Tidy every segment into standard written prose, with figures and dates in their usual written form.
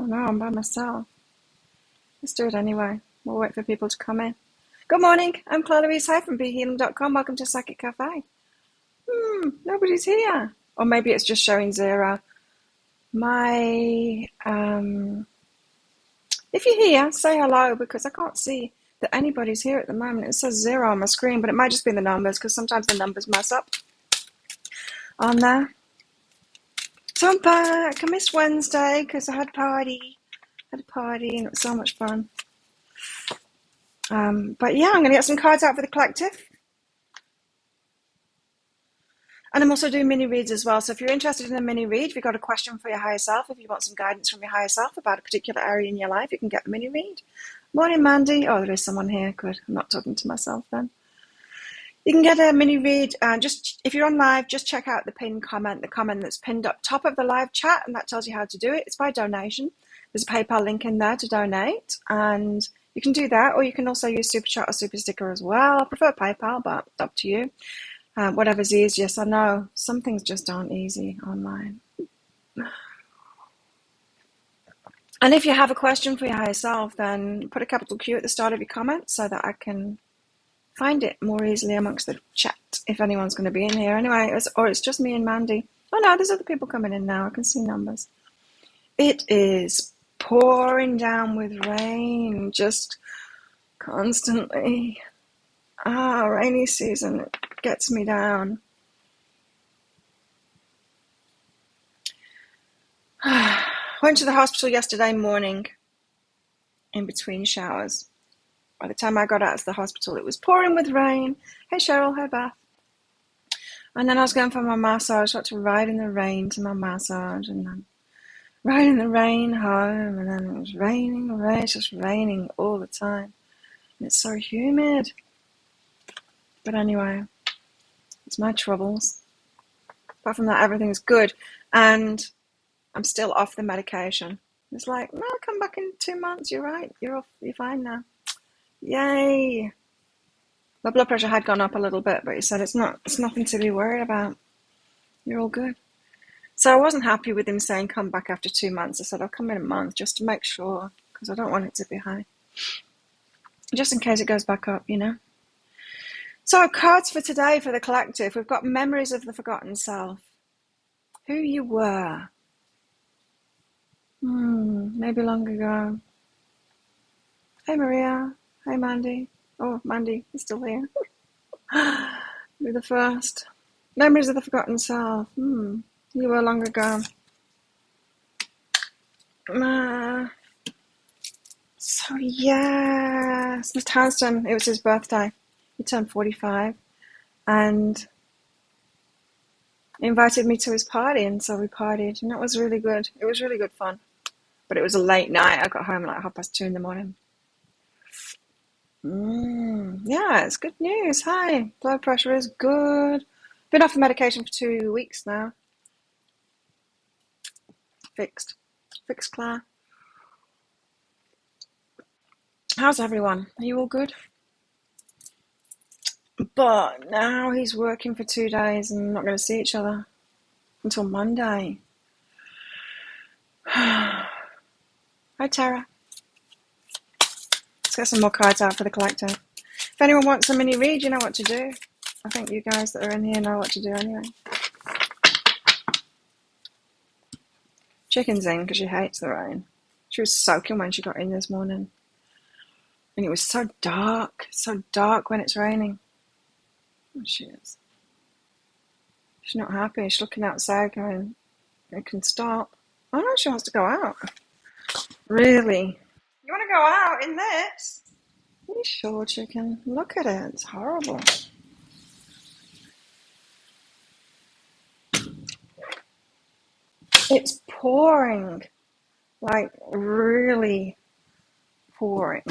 no, I'm by myself. Let's do it anyway. We'll wait for people to come in. Good morning. I'm Claire Louise Hay from BeHealing.com. Welcome to Psychic Cafe. Nobody's here. Or maybe it's just showing 0. If you're here, say hello, because I can't see that anybody's here at the moment. It says 0 on my screen, but it might just be the numbers, because sometimes the numbers mess up on there. So I'm back. I missed Wednesday because I had a party. And it was so much fun. But yeah, I'm going to get some cards out for the collective. And I'm also doing mini reads as well. So if you're interested in a mini read, if you've got a question for your higher self, if you want some guidance from your higher self about a particular area in your life, you can get the mini read. Morning, Mandy. Oh, there is someone here. Good. I'm not talking to myself then. You can get a mini read. Just if you're on live, just check out the pinned comment, the comment that's pinned up top of the live chat, and that tells you how to do it. It's by donation. There's a PayPal link in there to donate, and you can do that, or you can also use Super Chat or Super Sticker as well. I prefer PayPal, but up to you. Whatever's easiest. I know some things just aren't easy online. And if you have a question for your higher self, then put a capital Q at the start of your comment so that I can find it more easily amongst the chat if anyone's going to be in here. Anyway, or it's just me and Mandy. Oh no, there's other people coming in now. I can see numbers. It is pouring down with rain, just constantly. Rainy season gets me down. Went to the hospital yesterday morning in between showers. By the time I got out of the hospital, it was pouring with rain. Hey, Cheryl. Hey, Beth. And then I was going for my massage. I had to ride in the rain to my massage, and then ride in the rain home. And then it was raining. It's just raining all the time. And it's so humid. But anyway, it's my troubles. Apart from that, everything's good. And I'm still off the medication. It's like, no, come back in 2 months. You're right. You're fine now. Yay. My blood pressure had gone up a little bit, but he said it's nothing to be worried about. You're all good. So I wasn't happy with him saying come back after 2 months. I said I'll come in a month just to make sure, because I don't want it to be high. Just in case it goes back up, you know. So cards for today for the collective. We've got memories of the forgotten self. Who you were. Maybe long ago. Hey Maria. Hey Mandy. Oh, Mandy is still here. You're the first. Memories of the forgotten self. You were long ago. So yes, Mr. Hanston, it was his birthday. He turned 45 and he invited me to his party, and so we partied, and that was really good. It was really good fun. But it was a late night. I got home like 2:30 in the morning. Yeah, it's good news. Hi, blood pressure is good. Been off the medication for 2 weeks now. Fixed, Claire. How's everyone? Are you all good? But now he's working for 2 days and not going to see each other until Monday. Hi, Tara. Let's get some more cards out for the collector. If anyone wants a mini read, you know what to do. I think you guys that are in here know what to do anyway. Chicken's in because she hates the rain. She was soaking when she got in this morning. And it was so dark when it's raining. Oh, she is. She's not happy. She's looking outside going, it can stop. Oh no, she wants to go out. Really? You want to go out in this? Are you sure, chicken? Look at it. It's horrible. It's pouring. Like, really pouring.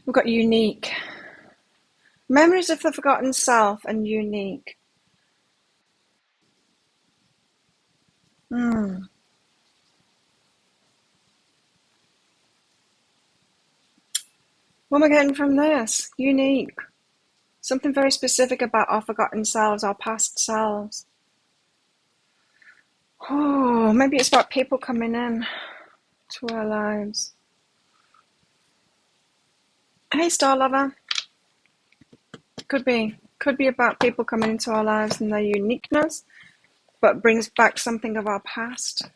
We've got unique. Memories of the forgotten self and unique. What am I getting from this? Unique. Something very specific about our forgotten selves, our past selves. Oh, maybe it's about people coming in to our lives. Hey, Star Lover. Could be. Could be about people coming into our lives and their uniqueness, but brings back something of our past.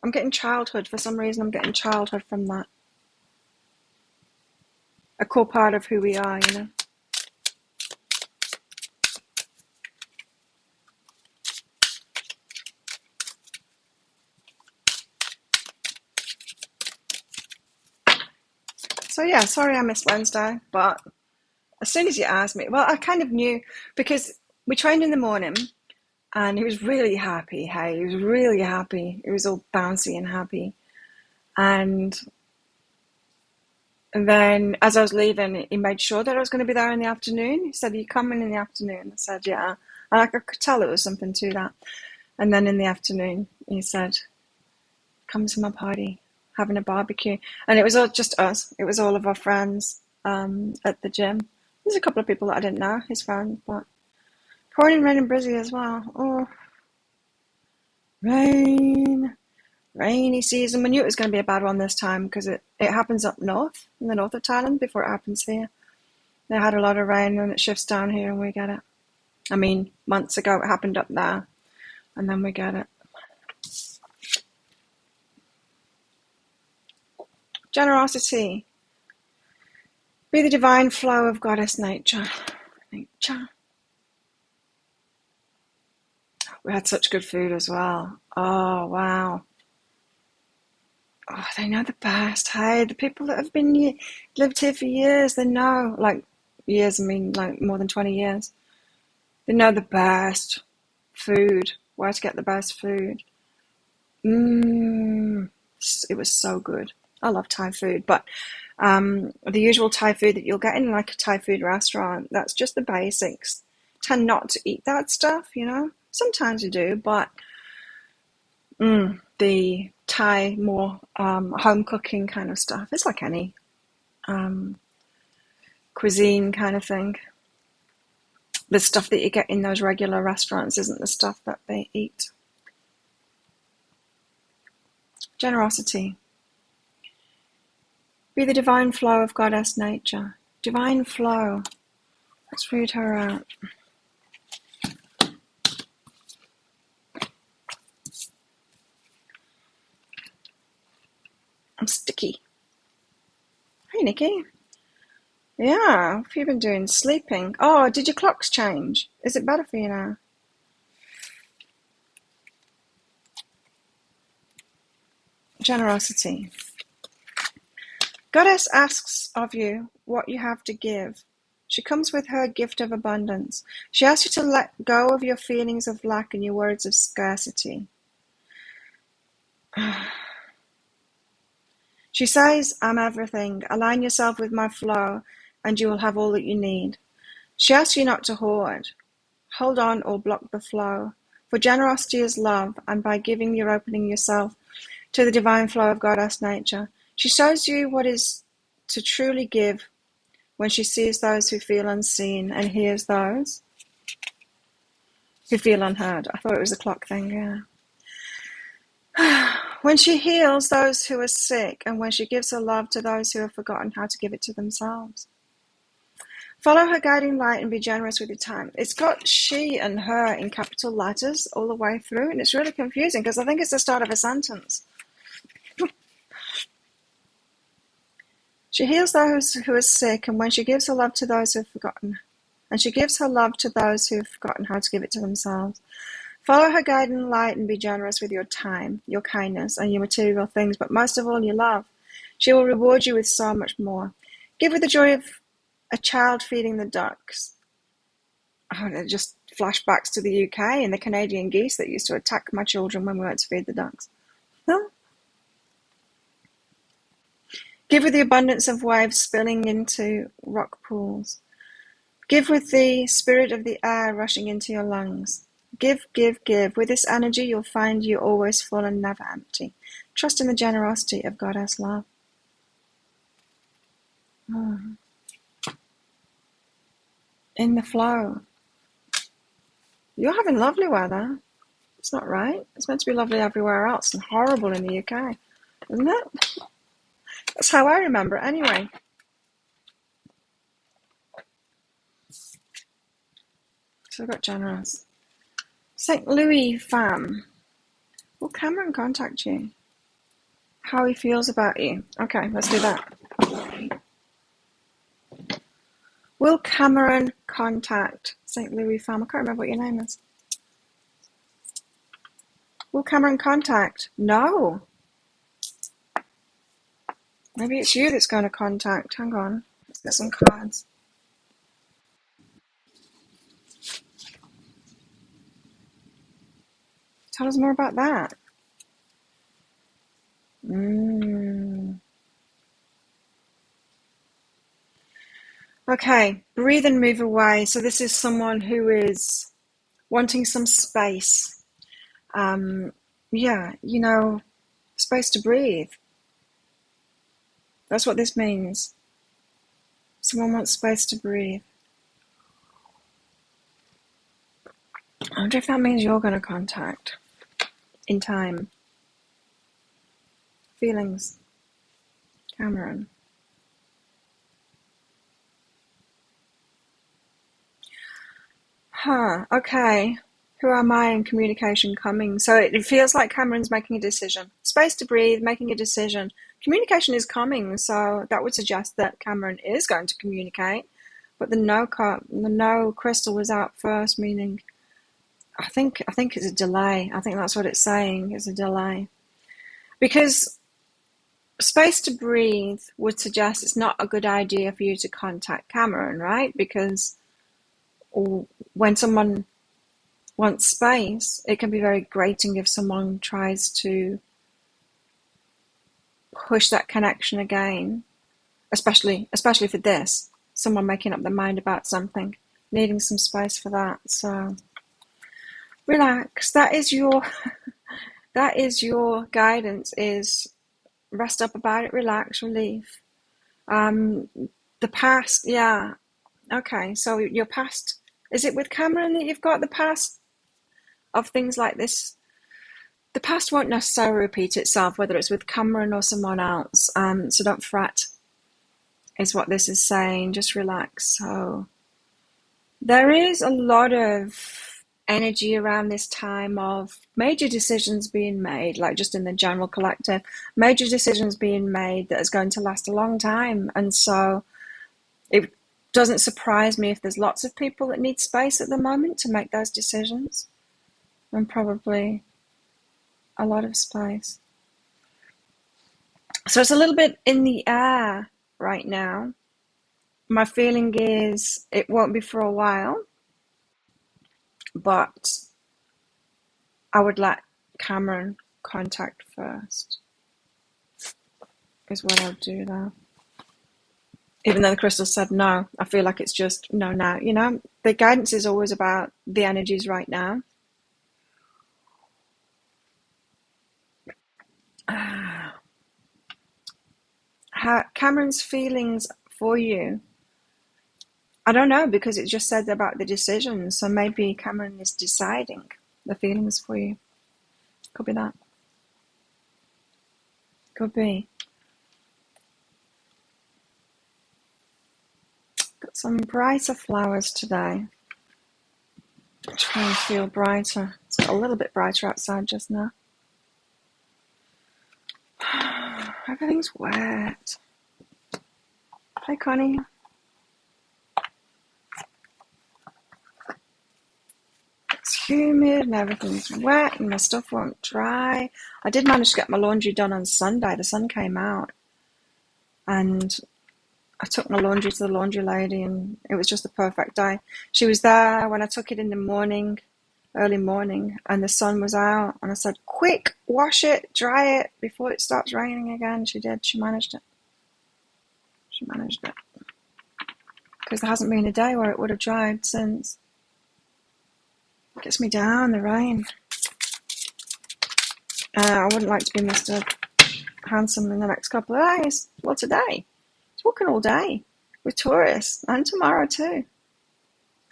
I'm getting childhood. For some reason, I'm getting childhood from that. A core part of who we are, you know. So yeah, sorry I missed Wednesday, but as soon as you asked me, well, I kind of knew because we trained in the morning and he was really happy. Hey, he was really happy. He was all bouncy and happy. And then as I was leaving, he made sure that I was going to be there in the afternoon. He said, "Are you coming in the afternoon?" I said, "Yeah." And I could tell there was something to that. And then in the afternoon, he said, "Come to my party, having a barbecue." And it was all just us. It was all of our friends at the gym. There's a couple of people that I didn't know, his friends, but pouring rain and Brizzy as well. Oh, rain. Rainy season. We knew it was going to be a bad one this time because it happens up north, in the north of Thailand, before it happens here. They had a lot of rain and it shifts down here and we get it. I mean, months ago it happened up there and then we get it. Generosity. Be the divine flow of goddess nature. Nature. We had such good food as well. Oh, wow. Oh, they know the best. Hey, the people that have been lived here for years, they know. Like, years, I mean, like more than 20 years. They know the best food, where to get the best food. Mmm, it was so good. I love Thai food, but the usual Thai food that you'll get in like a Thai food restaurant, that's just the basics. Tend not to eat that stuff, you know. Sometimes you do, but the Thai more home cooking kind of stuff, it's like any um, cuisine kind of thing. The stuff that you get in those regular restaurants isn't the stuff that they eat. Generosity. Be the divine flow of goddess nature. Divine flow. Let's read her out. I'm sticky. Hey, Nikki. Yeah, what have you been doing? Sleeping. Oh, did your clocks change? Is it better for you now? Generosity. Goddess asks of you what you have to give. She comes with her gift of abundance. She asks you to let go of your feelings of lack and your words of scarcity. She says, I'm everything. Align yourself with my flow and you will have all that you need. She asks you not to hoard, hold on or block the flow. For generosity is love, and by giving you're opening yourself to the divine flow of Goddess nature. She shows you what is to truly give when she sees those who feel unseen and hears those who feel unheard. I thought it was a clock thing, yeah. When she heals those who are sick and when she gives her love to those who have forgotten how to give it to themselves. Follow her guiding light and be generous with your time. It's got she and her in capital letters all the way through, and it's really confusing because I think it's the start of a sentence. She heals those who are sick, and when she gives her love to those who have forgotten, and she gives her love to those who have forgotten how to give it to themselves. Follow her guiding light and be generous with your time, your kindness, and your material things, but most of all, your love. She will reward you with so much more. Give her the joy of a child feeding the ducks. Oh, it just flashbacks to the UK and the Canadian geese that used to attack my children when we went to feed the ducks. Huh? Give with the abundance of waves spilling into rock pools. Give with the spirit of the air rushing into your lungs. Give, give, give. With this energy, you'll find you always full and never empty. Trust in the generosity of Goddess love. Oh. In the flow. You're having lovely weather. It's not right. It's meant to be lovely everywhere else and horrible in the UK, isn't it? That's how I remember it anyway. So I've got generous. St. Louis fam. Will Cameron contact you? How he feels about you. Okay, let's do that. Will Cameron contact St. Louis fam? I can't remember what your name is. Will Cameron contact? No. Maybe it's you that's going to contact. Hang on. Let's get some cards. Tell us more about that. Okay, breathe and move away. So this is someone who is wanting some space. Yeah, space to breathe. That's what this means. Someone wants space to breathe. I wonder if that means you're going to contact in time. Feelings. Cameron. Okay. Who am I in communication coming? So it feels like Cameron's making a decision. Space to breathe, making a decision. Communication is coming, so that would suggest that Cameron is going to communicate. But the no crystal was out first, meaning I think it's a delay. I think that's what it's saying, is a delay. Because space to breathe would suggest it's not a good idea for you to contact Cameron, right? Because when someone wants space, it can be very grating if someone tries to push that connection again, especially for this, someone making up their mind about something, needing some space for that. So relax. That is your guidance, is rest up about it, relax, relief. The past, yeah. Okay, so your past, is it with Cameron that you've got the past of things like this? The past won't necessarily repeat itself, whether it's with Cameron or someone else. So don't fret, is what this is saying. Just relax. So there is a lot of energy around this time of major decisions being made, like just in the general collective, major decisions being made that is going to last a long time. And so it doesn't surprise me if there's lots of people that need space at the moment to make those decisions, and probably a lot of space. So it's a little bit in the air right now. My feeling is it won't be for a while, but I would let Cameron contact first, is what I'll do there. Even though the crystal said no, I feel like it's just no now. The guidance is always about the energies right now. Cameron's feelings for you, I don't know, because it just said about the decision. So maybe Cameron is deciding the feelings for you. Could be that. Could be. Got some brighter flowers today. Try and feel brighter. It's got a little bit brighter outside just now. Everything's wet. Hi, Connie. It's humid and everything's wet and my stuff won't dry. I did manage to get my laundry done on Sunday. The sun came out and I took my laundry to the laundry lady and it was just the perfect day. She was there when I took it in the morning, early morning, and the sun was out, and I said, quick, wash it, dry it before it starts raining again. She did. She managed it. Because there hasn't been a day where it would have dried since. It gets me down, the rain. I wouldn't like to be Mr. Handsome in the next couple of days. Well, today. It's walking all day with tourists, and tomorrow too.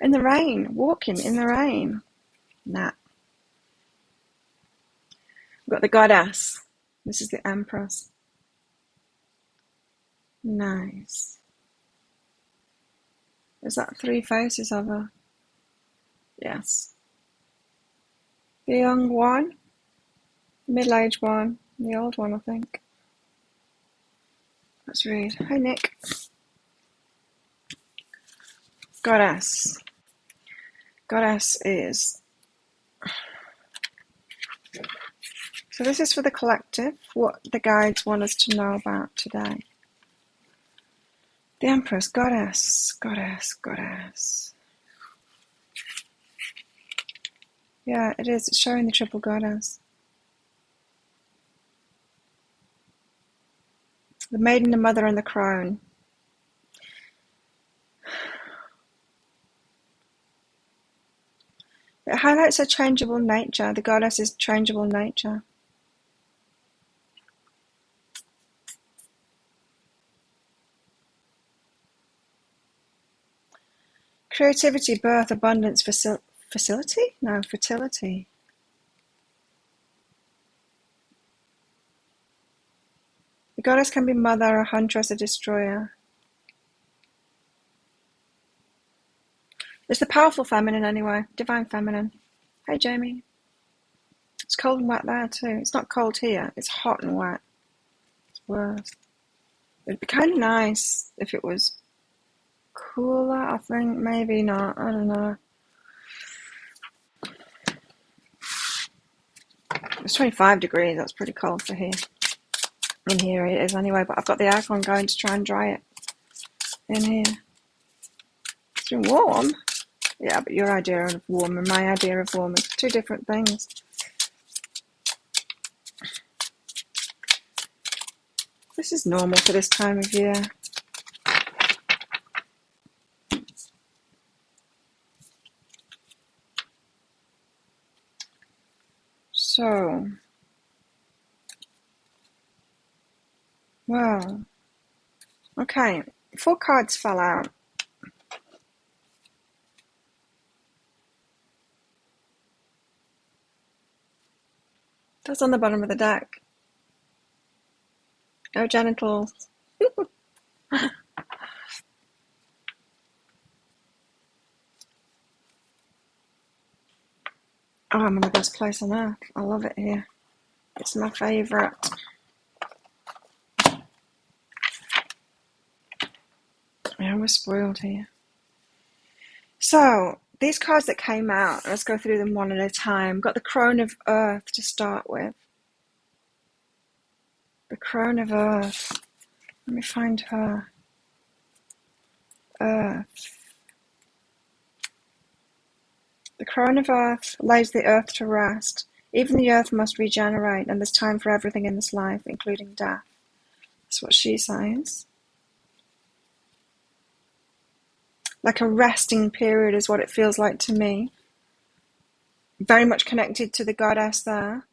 In the rain, walking in the rain. Nah. We've got the goddess. This is the empress. Nice. Is that 3 faces of her? Yes. The young one, the middle-aged one, the old one, I think. Let's read. Hi, Nick. Goddess. Goddess is... So this is for the collective, what the guides want us to know about today. The Empress, goddess, goddess, goddess. Yeah, it is. It's showing the triple goddess. The maiden, the mother, and the crone. It highlights her changeable nature. The goddess's changeable nature. Creativity, birth, abundance, facility? No, fertility. The goddess can be mother, a huntress, a destroyer. It's the powerful feminine anyway, divine feminine. Hey Jamie. It's cold and wet there too. It's not cold here, it's hot and wet. It's worse. It'd be kind of nice if it was cooler, I think. Maybe not, I don't know. It's 25 degrees, that's pretty cold for here. In here it is anyway, but I've got the aircon going to try and dry it in here. It's been warm. Yeah, but your idea of warm and my idea of warm is two different things. This is normal for this time of year. So, well, okay, 4 cards fell out. That's on the bottom of the deck. No genitals. Oh, I'm in the best place on earth. I love it here. It's my favourite. Yeah, we're spoiled here. So, these cards that came out, let's go through them one at a time. Got the Crone of Earth to start with. The Crone of Earth. Let me find her. Earth. The Crone of Earth lays the earth to rest. Even the earth must regenerate, and there's time for everything in this life, including death. That's what she says. Like a resting period is what it feels like to me. Very much connected to the goddess there.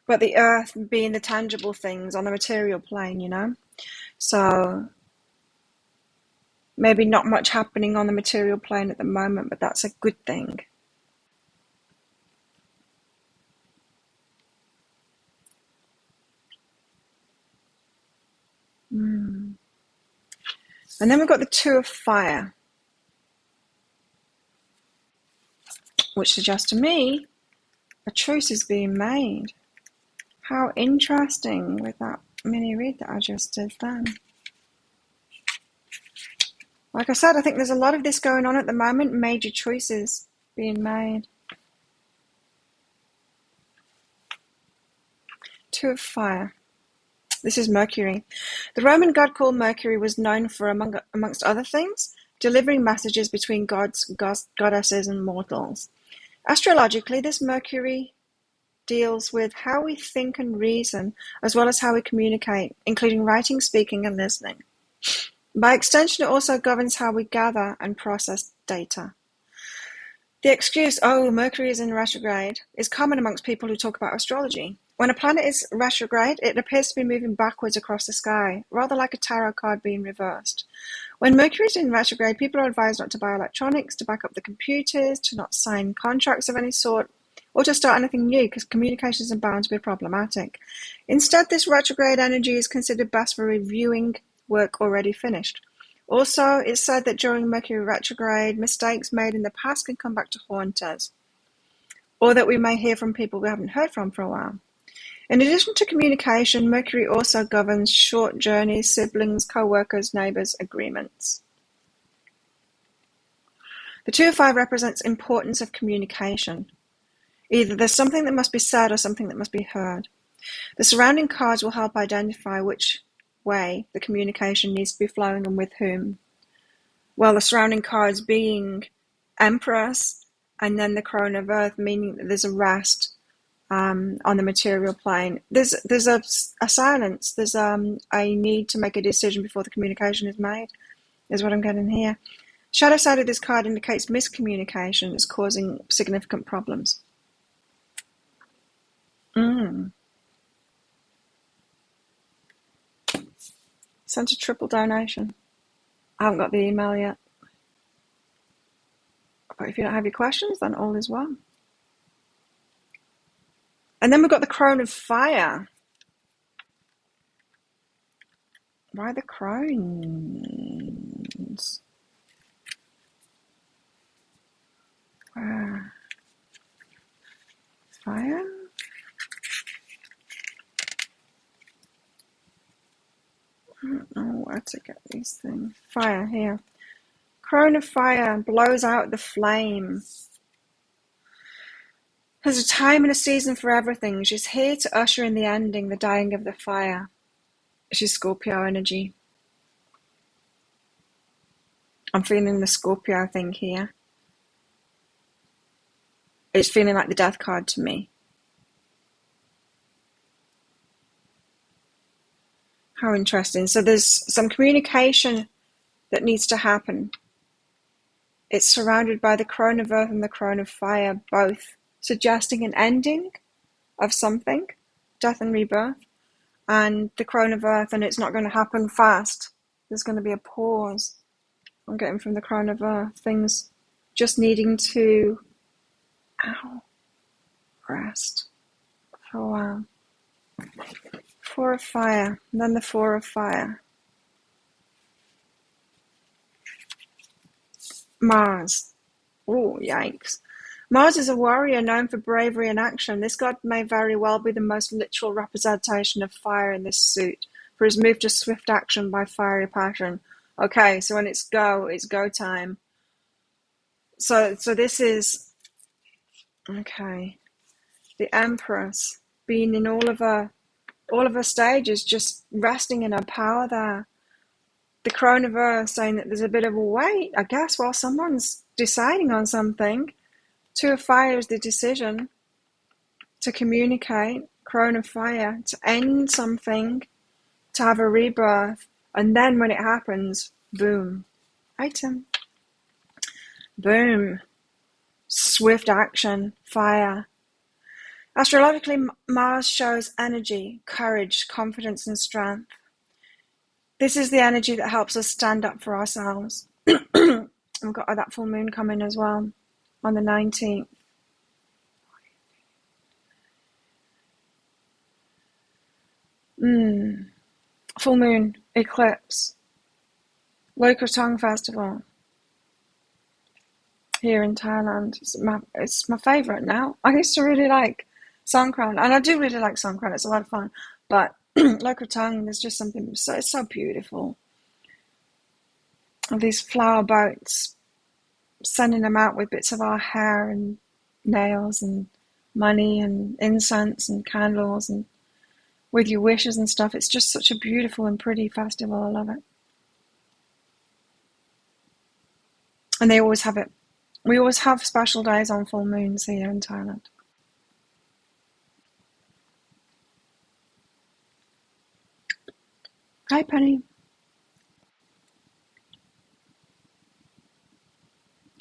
But the earth being the tangible things on the material plane, you know? So maybe not much happening on the material plane at the moment, but that's a good thing. And then we've got the Two of Fire, which suggests to me a truce is being made. How interesting with that mini read that I just did then. Like I said, I think there's a lot of this going on at the moment, major choices being made. Two of Fire. This is Mercury. The Roman god called Mercury was known for, amongst other things, delivering messages between gods, goddesses, and mortals. Astrologically, this Mercury deals with how we think and reason, as well as how we communicate, including writing, speaking, and listening. By extension, it also governs how we gather and process data. The excuse, oh, Mercury is in retrograde, is common amongst people who talk about astrology. When a planet is retrograde, it appears to be moving backwards across the sky, rather like a tarot card being reversed. When Mercury is in retrograde, people are advised not to buy electronics, to back up the computers, to not sign contracts of any sort, or to start anything new, because communications are bound to be problematic. Instead, this retrograde energy is considered best for reviewing work already finished. Also, it's said that during Mercury retrograde, mistakes made in the past can come back to haunt us, or that we may hear from people we haven't heard from for a while. In addition to communication, Mercury also governs short journeys, siblings, co-workers, neighbors, agreements. The 2 of 5 represents importance of communication. Either there's something that must be said or something that must be heard. The surrounding cards will help identify which way the communication needs to be flowing and with whom. Well, the surrounding cards being Empress and then the Crown of Earth, meaning that there's a rest on the material plane. There's a silence. There's a need to make a decision before the communication is made, is what I'm getting here. Shadow side of this card indicates miscommunication is causing significant problems. Sent a triple donation. I haven't got the email yet. But if you don't have your questions, then all is well. And then we've got the Crown of Fire. Why the crowns? Fire? I don't know where to get these things. Fire, here. Crown of Fire blows out the flame. There's a time and a season for everything. She's here to usher in the ending, the dying of the fire. She's Scorpio energy. I'm feeling the Scorpio thing here. It's feeling like the death card to me. How interesting. So there's some communication that needs to happen. It's surrounded by the Crown of Earth and the Crown of Fire, both suggesting an ending of something, death and rebirth, and the Crown of Earth, and it's not going to happen fast. There's going to be a pause. I'm getting from the Crown of Earth, things just needing to rest for a while. 4 of Fire, and then the 4 of Fire. Mars. Oh, yikes. Mars is a warrior known for bravery and action. This god may very well be the most literal representation of fire in this suit, for his move to swift action by fiery passion. Okay, so when it's go time. So this is, okay, the Empress being in all of her stages, just resting in her power there. The Crown of Earth saying that there's a bit of a wait, I guess, while someone's deciding on something. 2 of Fire is the decision to communicate. Crown of Fire, to end something, to have a rebirth. And then when it happens, boom. Item. Boom. Swift action. Fire. Astrologically, Mars shows energy, courage, confidence, and strength. This is the energy that helps us stand up for ourselves. We've got that full moon coming as well on the 19th. Full moon, eclipse, Llewllyn Festival here in Thailand. It's my favourite now. I used to really like Songkran, and I do really like Songkran. It's a lot of fun, but Llewllyn, there's just something it's so beautiful. All these flower boats, sending them out with bits of our hair and nails and money and incense and candles and with your wishes and stuff. It's just such a beautiful and pretty festival. I love it. And they always have it. We always have special days on full moons here in Thailand. Hi, Penny.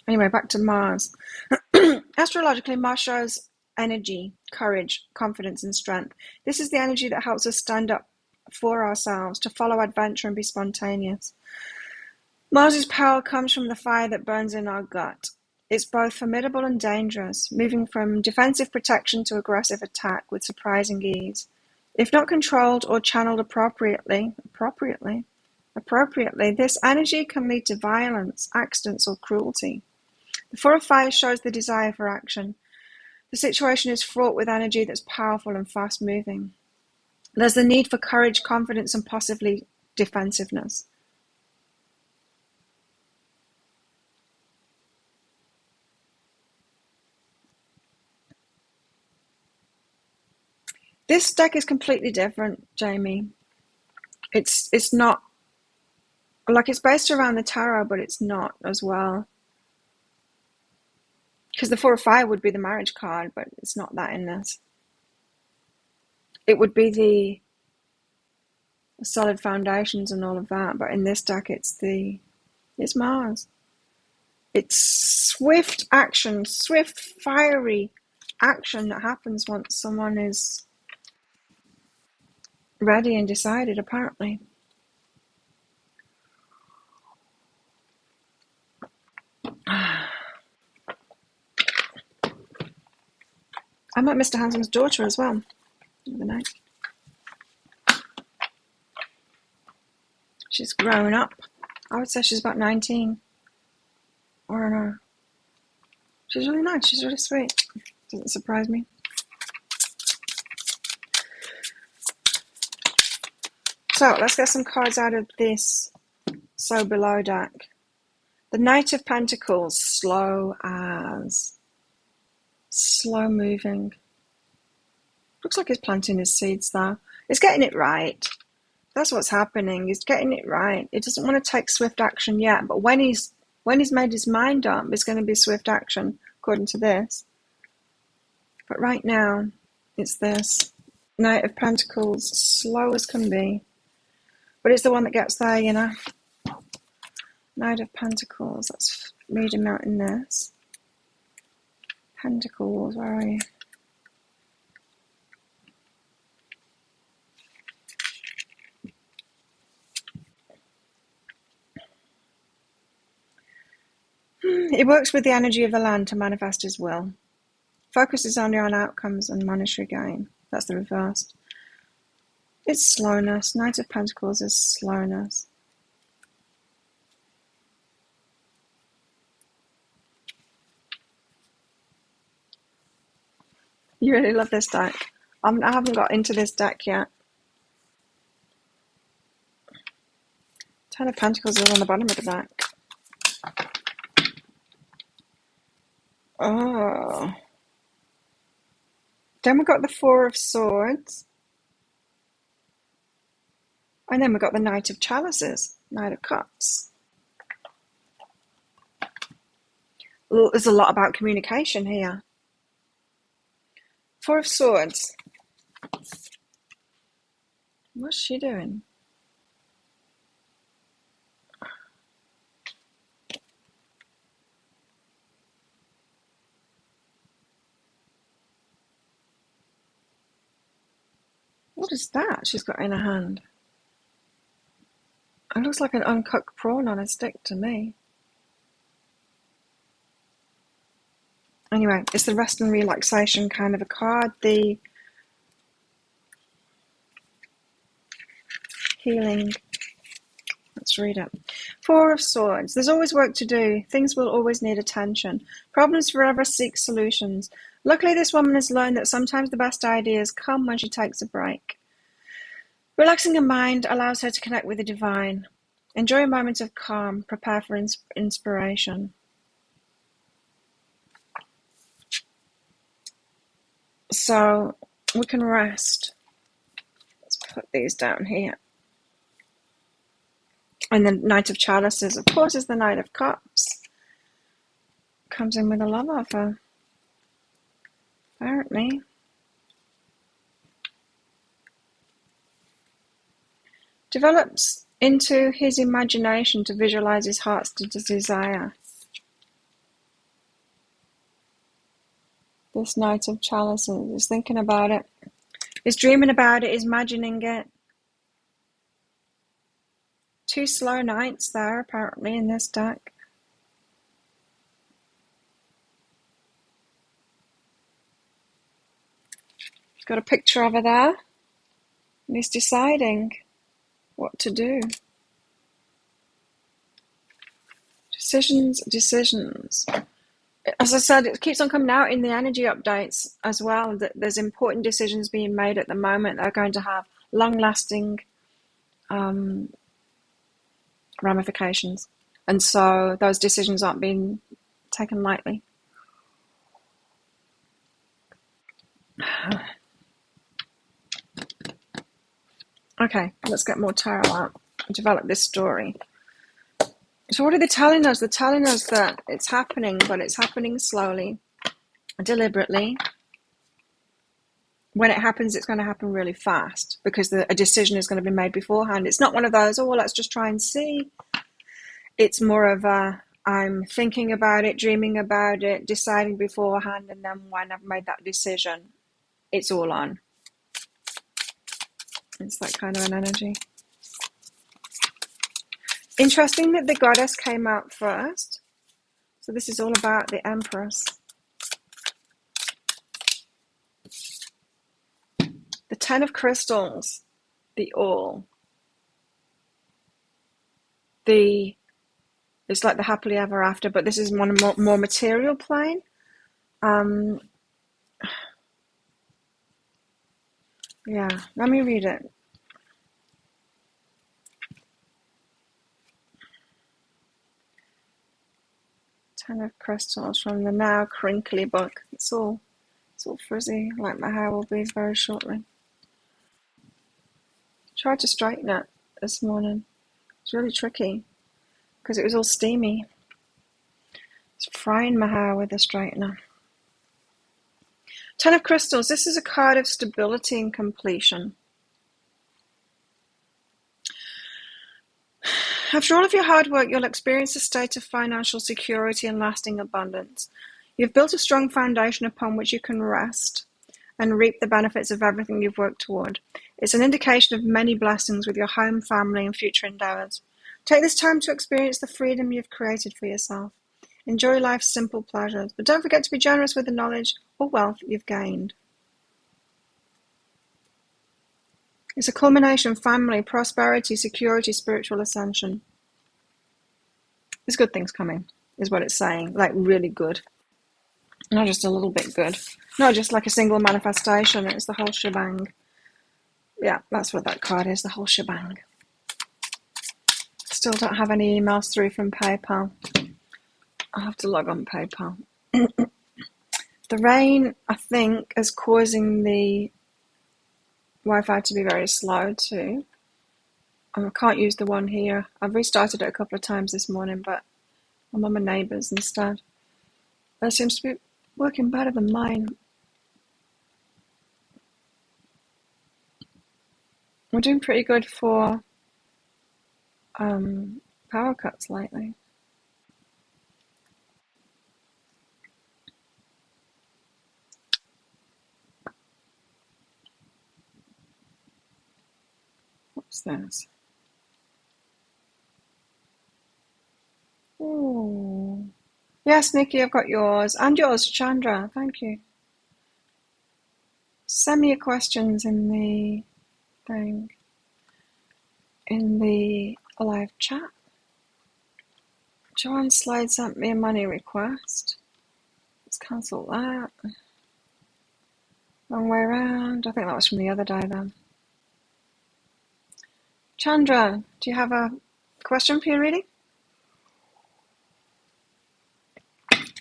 Anyway, back to Mars. Astrologically, Mars shows energy, courage, confidence, and strength. This is the energy that helps us stand up for ourselves, to follow adventure and be spontaneous. Mars's power comes from the fire that burns in our gut. It's both formidable and dangerous, moving from defensive protection to aggressive attack with surprising ease. If not controlled or channeled appropriately, this energy can lead to violence, accidents, or cruelty. The Four of Fire shows the desire for action. The situation is fraught with energy that's powerful and fast-moving. There's the need for courage, confidence, and possibly defensiveness. This deck is completely different, Jamie. It's not, like, it's based around the tarot, but it's not as well. Because the Four of Fire would be the marriage card, but it's not that in this. It would be the solid foundations and all of that, but in this deck it's Mars. It's swift action, swift, fiery action that happens once someone is ready and decided, apparently. I met Mr. Handsom's daughter as well the other night. She's grown up. I would say she's about 19. Or no. She's really nice. She's really sweet. Doesn't surprise me. So let's get some cards out of this So Below deck. The Knight of Pentacles, slow moving. Looks like he's planting his seeds there. He's getting it right. That's what's happening. He's getting it right. He doesn't want to take swift action yet, but when he's made his mind up, it's going to be swift action, according to this. But right now, it's this Knight of Pentacles, slow as can be. But it's the one that gets there, you know. Knight of Pentacles, let's read him out in this. Pentacles, where are you? He works with the energy of the land to manifest his will. Focuses only on outcomes and monetary gain. That's the reverse. It's slowness. Knight of Pentacles is slowness. You really love this deck. I haven't got into this deck yet. Ten of Pentacles is on the bottom of the deck. Oh. Then we got the Four of Swords. And then we got the Knight of Chalices, Knight of Cups. Well, there's a lot about communication here. Four of Swords. What's she doing? What is that she's got in her hand? It looks like an uncooked prawn on a stick to me. Anyway, it's the rest and relaxation kind of a card. The healing. Let's read it. Four of Swords. There's always work to do. Things will always need attention. Problems forever seek solutions. Luckily, this woman has learned that sometimes the best ideas come when she takes a break. Relaxing her mind allows her to connect with the divine. Enjoy a moment of calm. Prepare for inspiration. So we can rest. Let's put these down here. And the Knight of Chalices, of course, is the Knight of Cups. Comes in with a love offer, apparently. Develops into his imagination to visualize his heart's desire. This Knight of Chalices is thinking about it. He's dreaming about it. He's imagining it. Two slow knights there, apparently, in this deck. Got a picture of her there. And he's deciding what to do. Decisions, decisions. As I said, it keeps on coming out in the energy updates as well, that there's important decisions being made at the moment that are going to have long-lasting ramifications. And so those decisions aren't being taken lightly. Okay, let's get more tarot out and develop this story. So what are they telling us? They're telling us that it's happening, but it's happening slowly, deliberately. When it happens, it's going to happen really fast because a decision is going to be made beforehand. It's not one of those, oh, well, let's just try and see. It's more of a, I'm thinking about it, dreaming about it, deciding beforehand, and then when I've made that decision, it's all on. It's that kind of an energy. Interesting that the goddess came out first. So this is all about the Empress. The Ten of Crystals, the All. It's like the happily ever after, but this is one more material plane. Yeah, let me read it. Ten of Crystals from the now crinkly book. It's all frizzy, like my hair will be very shortly. Tried to straighten it this morning. It's really tricky because it was all steamy. It's frying my hair with a straightener. Ten of Crystals. This is a card of stability and completion. After all of your hard work, you'll experience a state of financial security and lasting abundance. You've built a strong foundation upon which you can rest and reap the benefits of everything you've worked toward. It's an indication of many blessings with your home, family, and future endeavors. Take this time to experience the freedom you've created for yourself. Enjoy life's simple pleasures, but don't forget to be generous with the knowledge or wealth you've gained. It's a culmination of family, prosperity, security, spiritual ascension. There's good things coming, is what it's saying. Like really good. Not just a little bit good. Not just like a single manifestation. It's the whole shebang. Yeah, that's what that card is, the whole shebang. Still don't have any emails through from PayPal. I'll have to log on PayPal. The rain, I think, is causing the Wi-Fi to be very slow too. I can't use the one here. I've restarted it a couple of times this morning, but I'm on my neighbour's instead. That seems to be working better than mine. We're doing pretty good for power cuts lately. What's this? Oh, yes, Nikki, I've got yours. And yours, Chandra. Thank you. Send me your questions in the thing. In the live chat. Joanne Slade sent me a money request. Let's cancel that. Wrong way around. I think that was from the other day then. Chandra, do you have a question for your reading?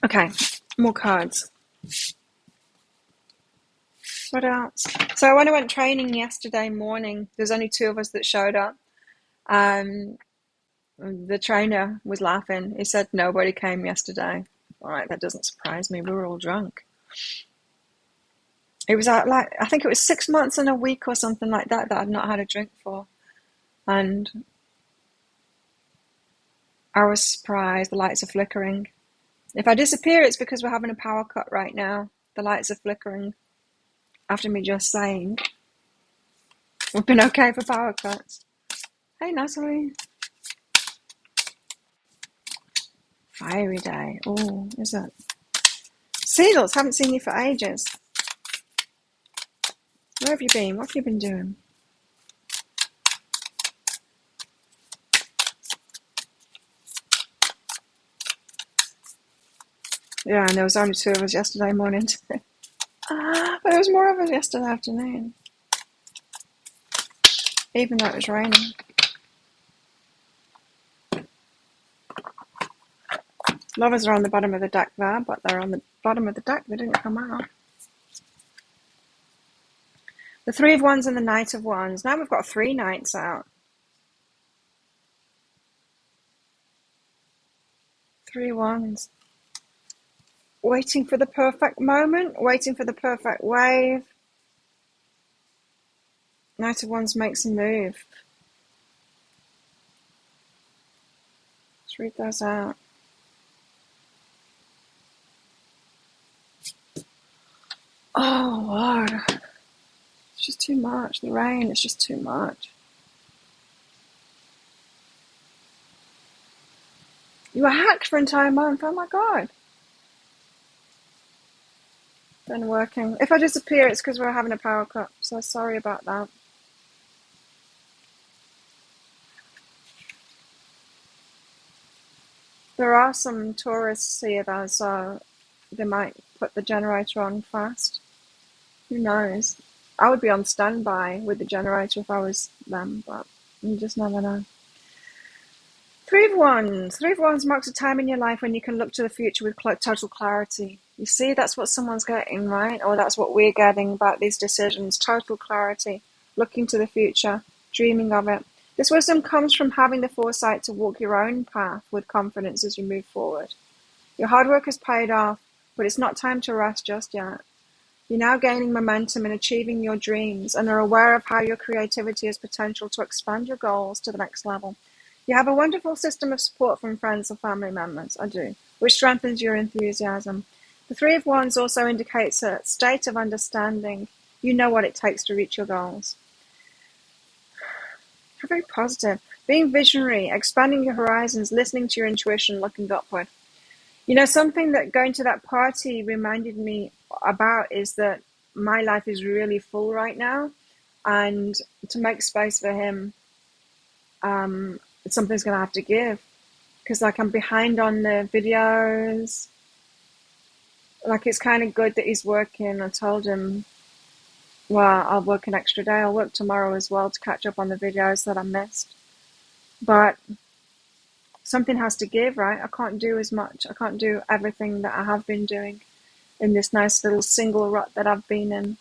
Okay, more cards. What else? So when I went training yesterday morning, there's only 2 of us that showed up. The trainer was laughing. He said nobody came yesterday. All right, that doesn't surprise me. We were all drunk. It was like, I think it was 6 months and a week or something like that I'd not had a drink for. And I was surprised. The lights are flickering. If I disappear, it's because we're having a power cut right now. The lights are flickering. After me just saying we've been okay for power cuts. Hey, Natalie. Fiery day. Oh, is it? Seagulls, haven't seen you for ages. Where have you been? What have you been doing? Yeah, and there was only 2 of us yesterday morning. But there was more of us yesterday afternoon, even though it was raining. Lovers are on the bottom of the deck there, but they're on the bottom of the deck. They didn't come out. The 3 of Wands and the Knight of Wands. Now we've got 3 knights out. 3 wands. Waiting for the perfect moment, waiting for the perfect wave. Knight of Wands makes a move. Let's read those out. Oh, Lord. It's just too much. The rain is just too much. You were hacked for an entire month. Oh, my God. Been working. If I disappear, it's because we're having a power cut. So sorry about that. There are some tourists here, though, so they might put the generator on fast. Who knows? I would be on standby with the generator if I was them, but you just never know. 3 of Wands. 3 of Wands marks a time in your life when you can look to the future with total clarity. You see, that's what someone's getting, right? Or that's what we're getting about these decisions. Total clarity. Looking to the future. Dreaming of it. This wisdom comes from having the foresight to walk your own path with confidence as you move forward. Your hard work has paid off, but it's not time to rest just yet. You're now gaining momentum in achieving your dreams and are aware of how your creativity has potential to expand your goals to the next level. You have a wonderful system of support from friends or family members, I do, which strengthens your enthusiasm. The 3 of Wands also indicates a state of understanding. You know what it takes to reach your goals. You're very positive. Being visionary, expanding your horizons, listening to your intuition, looking upward. You know, something that going to that party reminded me about is that my life is really full right now, and to make space for him, something's going to have to give, because like I'm behind on the videos. Like it's kind of good that he's working. I told him, well, I'll work an extra day. I'll work tomorrow as well to catch up on the videos that I missed. But something has to give, right? I can't do as much. I can't do everything that I have been doing in this nice little single rut that I've been in.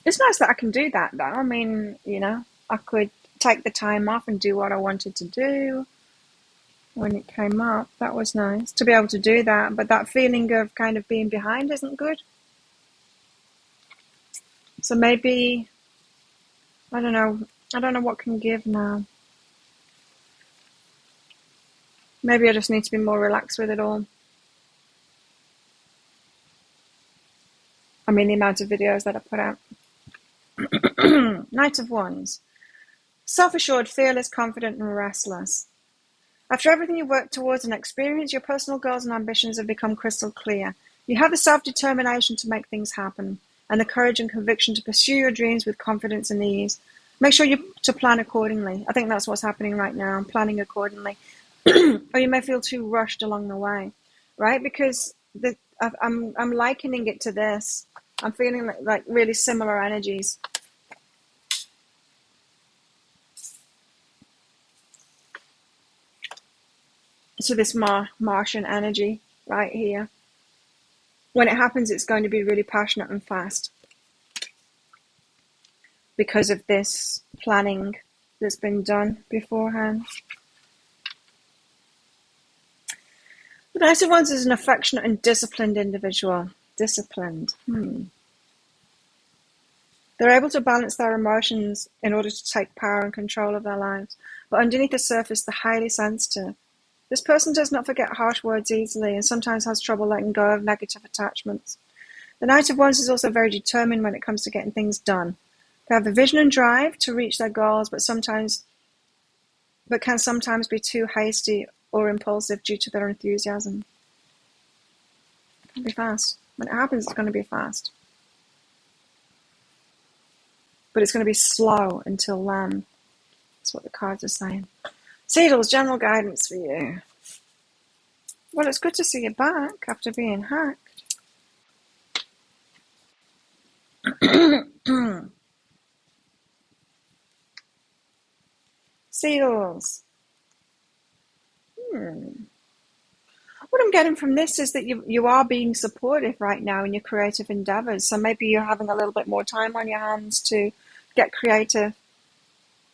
It's nice that I can do that, though. I mean, you know, I could take the time off and do what I wanted to do when it came up. That was nice to be able to do that. But that feeling of kind of being behind isn't good. So maybe, I don't know. I don't know what can give now. Maybe I just need to be more relaxed with it all. I mean, the amount of videos that I put out. Knight of Wands. Self-assured, fearless, confident, and restless. After everything you've worked towards and experienced, your personal goals and ambitions have become crystal clear. You have the self-determination to make things happen, and the courage and conviction to pursue your dreams with confidence and ease. Make sure to plan accordingly. I think that's what's happening right now. I'm planning accordingly. Or you may feel too rushed along the way, right? Because I'm likening it to this. I'm feeling like really similar energies. So this Martian energy right here. When it happens, it's going to be really passionate and fast because of this planning that's been done beforehand. The Knight of Wands is an affectionate and disciplined individual. Disciplined. They're able to balance their emotions in order to take power and control of their lives. But underneath the surface, they're highly sensitive. This person does not forget harsh words easily and sometimes has trouble letting go of negative attachments. The Knight of Wands is also very determined when it comes to getting things done. They have the vision and drive to reach their goals, but can sometimes be too hasty or impulsive due to their enthusiasm. It can be fast. When it happens, it's going to be fast. But it's going to be slow until then. That's what the cards are saying. Seedles, general guidance for you. Well, it's good to see you back after being hacked. Seedles. What I'm getting from this is that you are being supportive right now in your creative endeavors. So maybe you're having a little bit more time on your hands to get creative,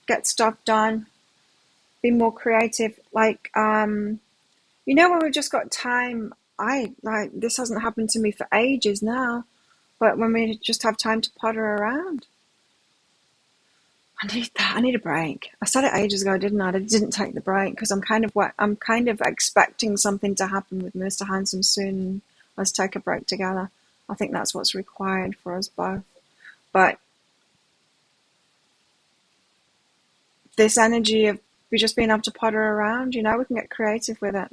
get stuff done, be more creative. Like, when we've just got time, this hasn't happened to me for ages now, but when we just have time to potter around. I need that. I need a break. I said it ages ago, didn't I? I didn't take the break because I'm kind of expecting something to happen with Mr. Handsome soon. Let's take a break together. I think that's what's required for us both. But this energy of we just being able to potter around, we can get creative with it.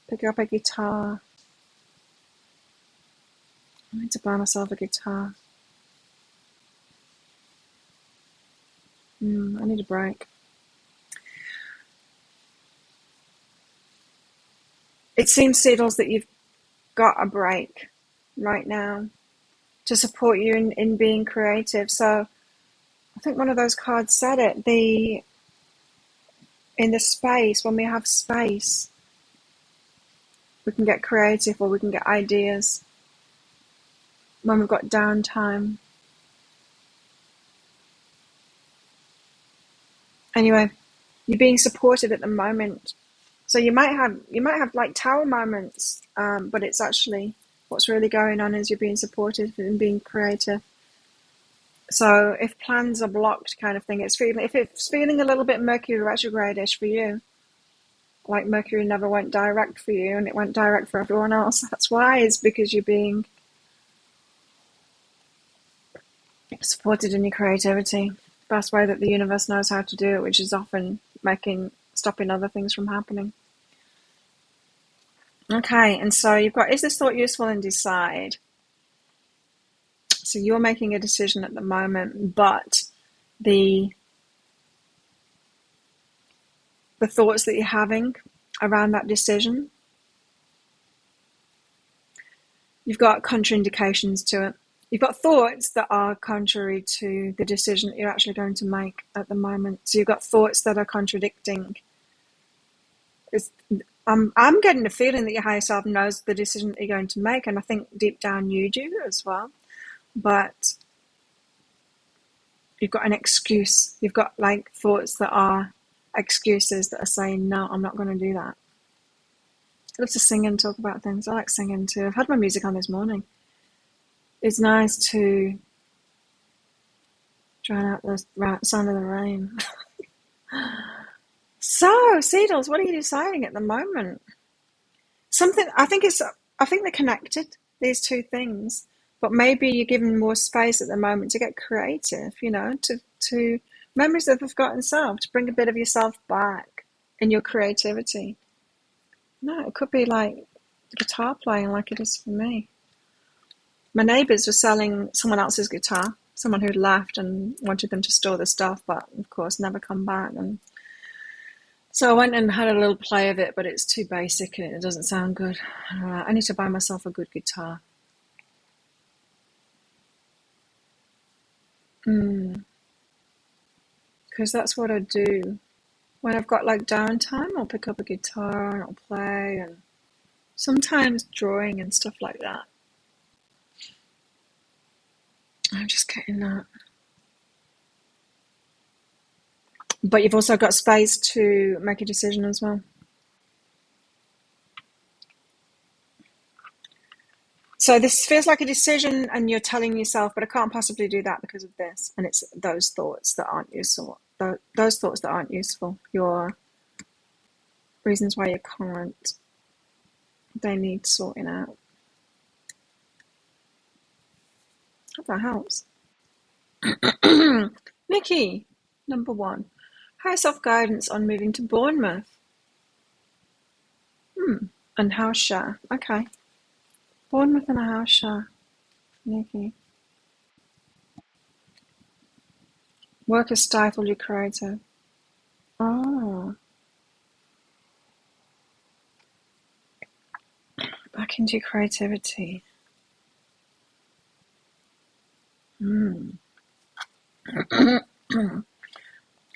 Pick up a guitar. I need to buy myself a guitar. I need a break. It seems, Seedles, that you've got a break right now to support you in being creative. So I think one of those cards said it. In the space, when we have space, we can get creative or we can get ideas. When we've got downtime. Anyway, you're being supported at the moment. So you might have like tower moments, but it's actually what's really going on is you're being supported and being creative. So if plans are blocked, kind of thing, if it's feeling a little bit Mercury retrograde-ish for you, like Mercury never went direct for you and it went direct for everyone else. That's why, is because you're being supported in your creativity. Best way that the universe knows how to do it, which is often stopping other things from happening. Okay, and so you've got, is this thought useful, and decide. So you're making a decision at the moment, but the thoughts that you're having around that decision, you've got contraindications to it. You've got thoughts that are contrary to the decision that you're actually going to make at the moment. So you've got thoughts that are contradicting. I'm getting the feeling that your higher self knows the decision that you're going to make, and I think deep down you do as well. But you've got an excuse. You've got like thoughts that are excuses that are saying, no, I'm not going to do that. I love to sing and talk about things. I like singing too. I've had my music on this morning. It's nice to drown out the sound of the rain. So, Seedles, what are you deciding at the moment? I think they're connected, these two things. But maybe you're given more space at the moment to get creative, to memories of the forgotten self, to bring a bit of yourself back in your creativity. No, it could be like guitar playing like it is for me. My neighbours were selling someone else's guitar, someone who'd left and wanted them to store the stuff, but of course never come back. And so I went and had a little play of it, but it's too basic and it doesn't sound good. I need to buy myself a good guitar. Because that's what I do. When I've got like downtime, I'll pick up a guitar and I'll play, and sometimes drawing and stuff like that. I'm just getting that. But you've also got space to make a decision as well. So this feels like a decision, and you're telling yourself, but I can't possibly do that because of this. And it's those thoughts that aren't useful. Those thoughts that aren't useful. Your reasons why you can't. They need sorting out. Hope that helps. Mickey, number 1. Higher self-guidance on moving to Bournemouth. And house share. Okay. Bournemouth and a house share. Nikki. Work has stifled your creative. Oh. Back into your creativity.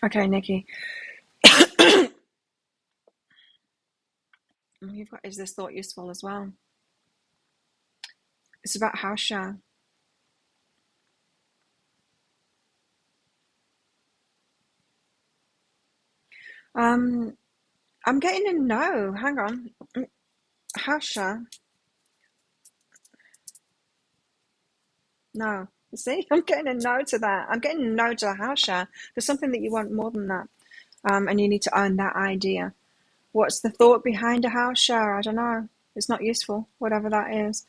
Okay, Nikki. You've got, is this thought useful as well? It's about house share. Um, I'm getting a no. Hang on. House share. No. You see, I'm getting a no to that. I'm getting a no to a house share. There's something that you want more than that. And you need to own that idea. What's the thought behind a house share? I don't know. It's not useful, whatever that is.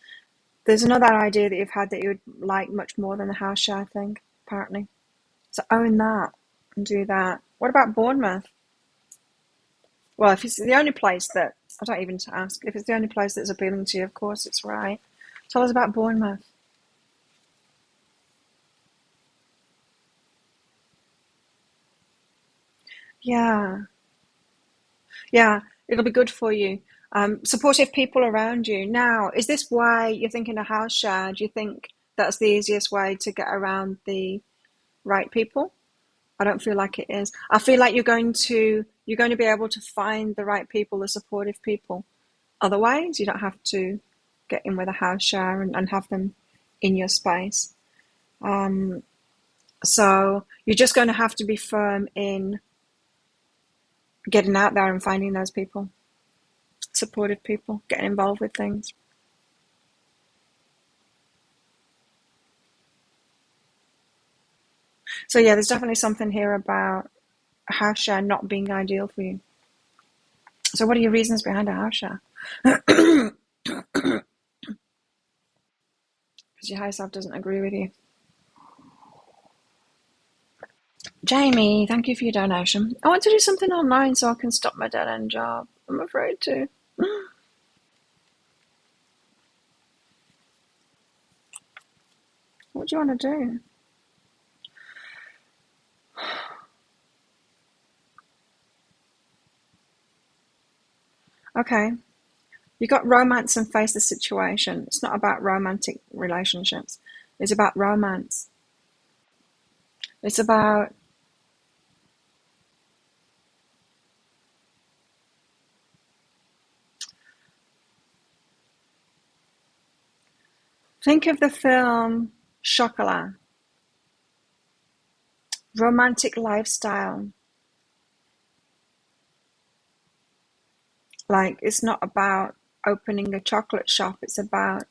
There's another idea that you've had that you would like much more than the house share thing, apparently. So own that and do that. What about Bournemouth? Well, if it's the only place that, I don't even ask, if it's the only place that's appealing to you, of course it's right. Tell us about Bournemouth. Yeah, yeah, it'll be good for you. Supportive people around you. Now, is this why you're thinking a house share? Do you think that's the easiest way to get around the right people? I don't feel like it is. I feel like you're going to be able to find the right people, the supportive people. Otherwise, you don't have to get in with a house share and have them in your space. Um, so you're just going to have to be firm in getting out there and finding those people, supportive people, getting involved with things. So yeah, there's definitely something here about a house share not being ideal for you. So what are your reasons behind a house share? Because your higher self doesn't agree with you. Jamie, thank you for your donation. I want to do something online so I can stop my dead end job. I'm afraid to. What do you want to do? Okay, you got romance and face the situation. It's not about romantic relationships. It's about romance. It's about think of the film Chocolat, romantic lifestyle. Like it's not about opening a chocolate shop. It's about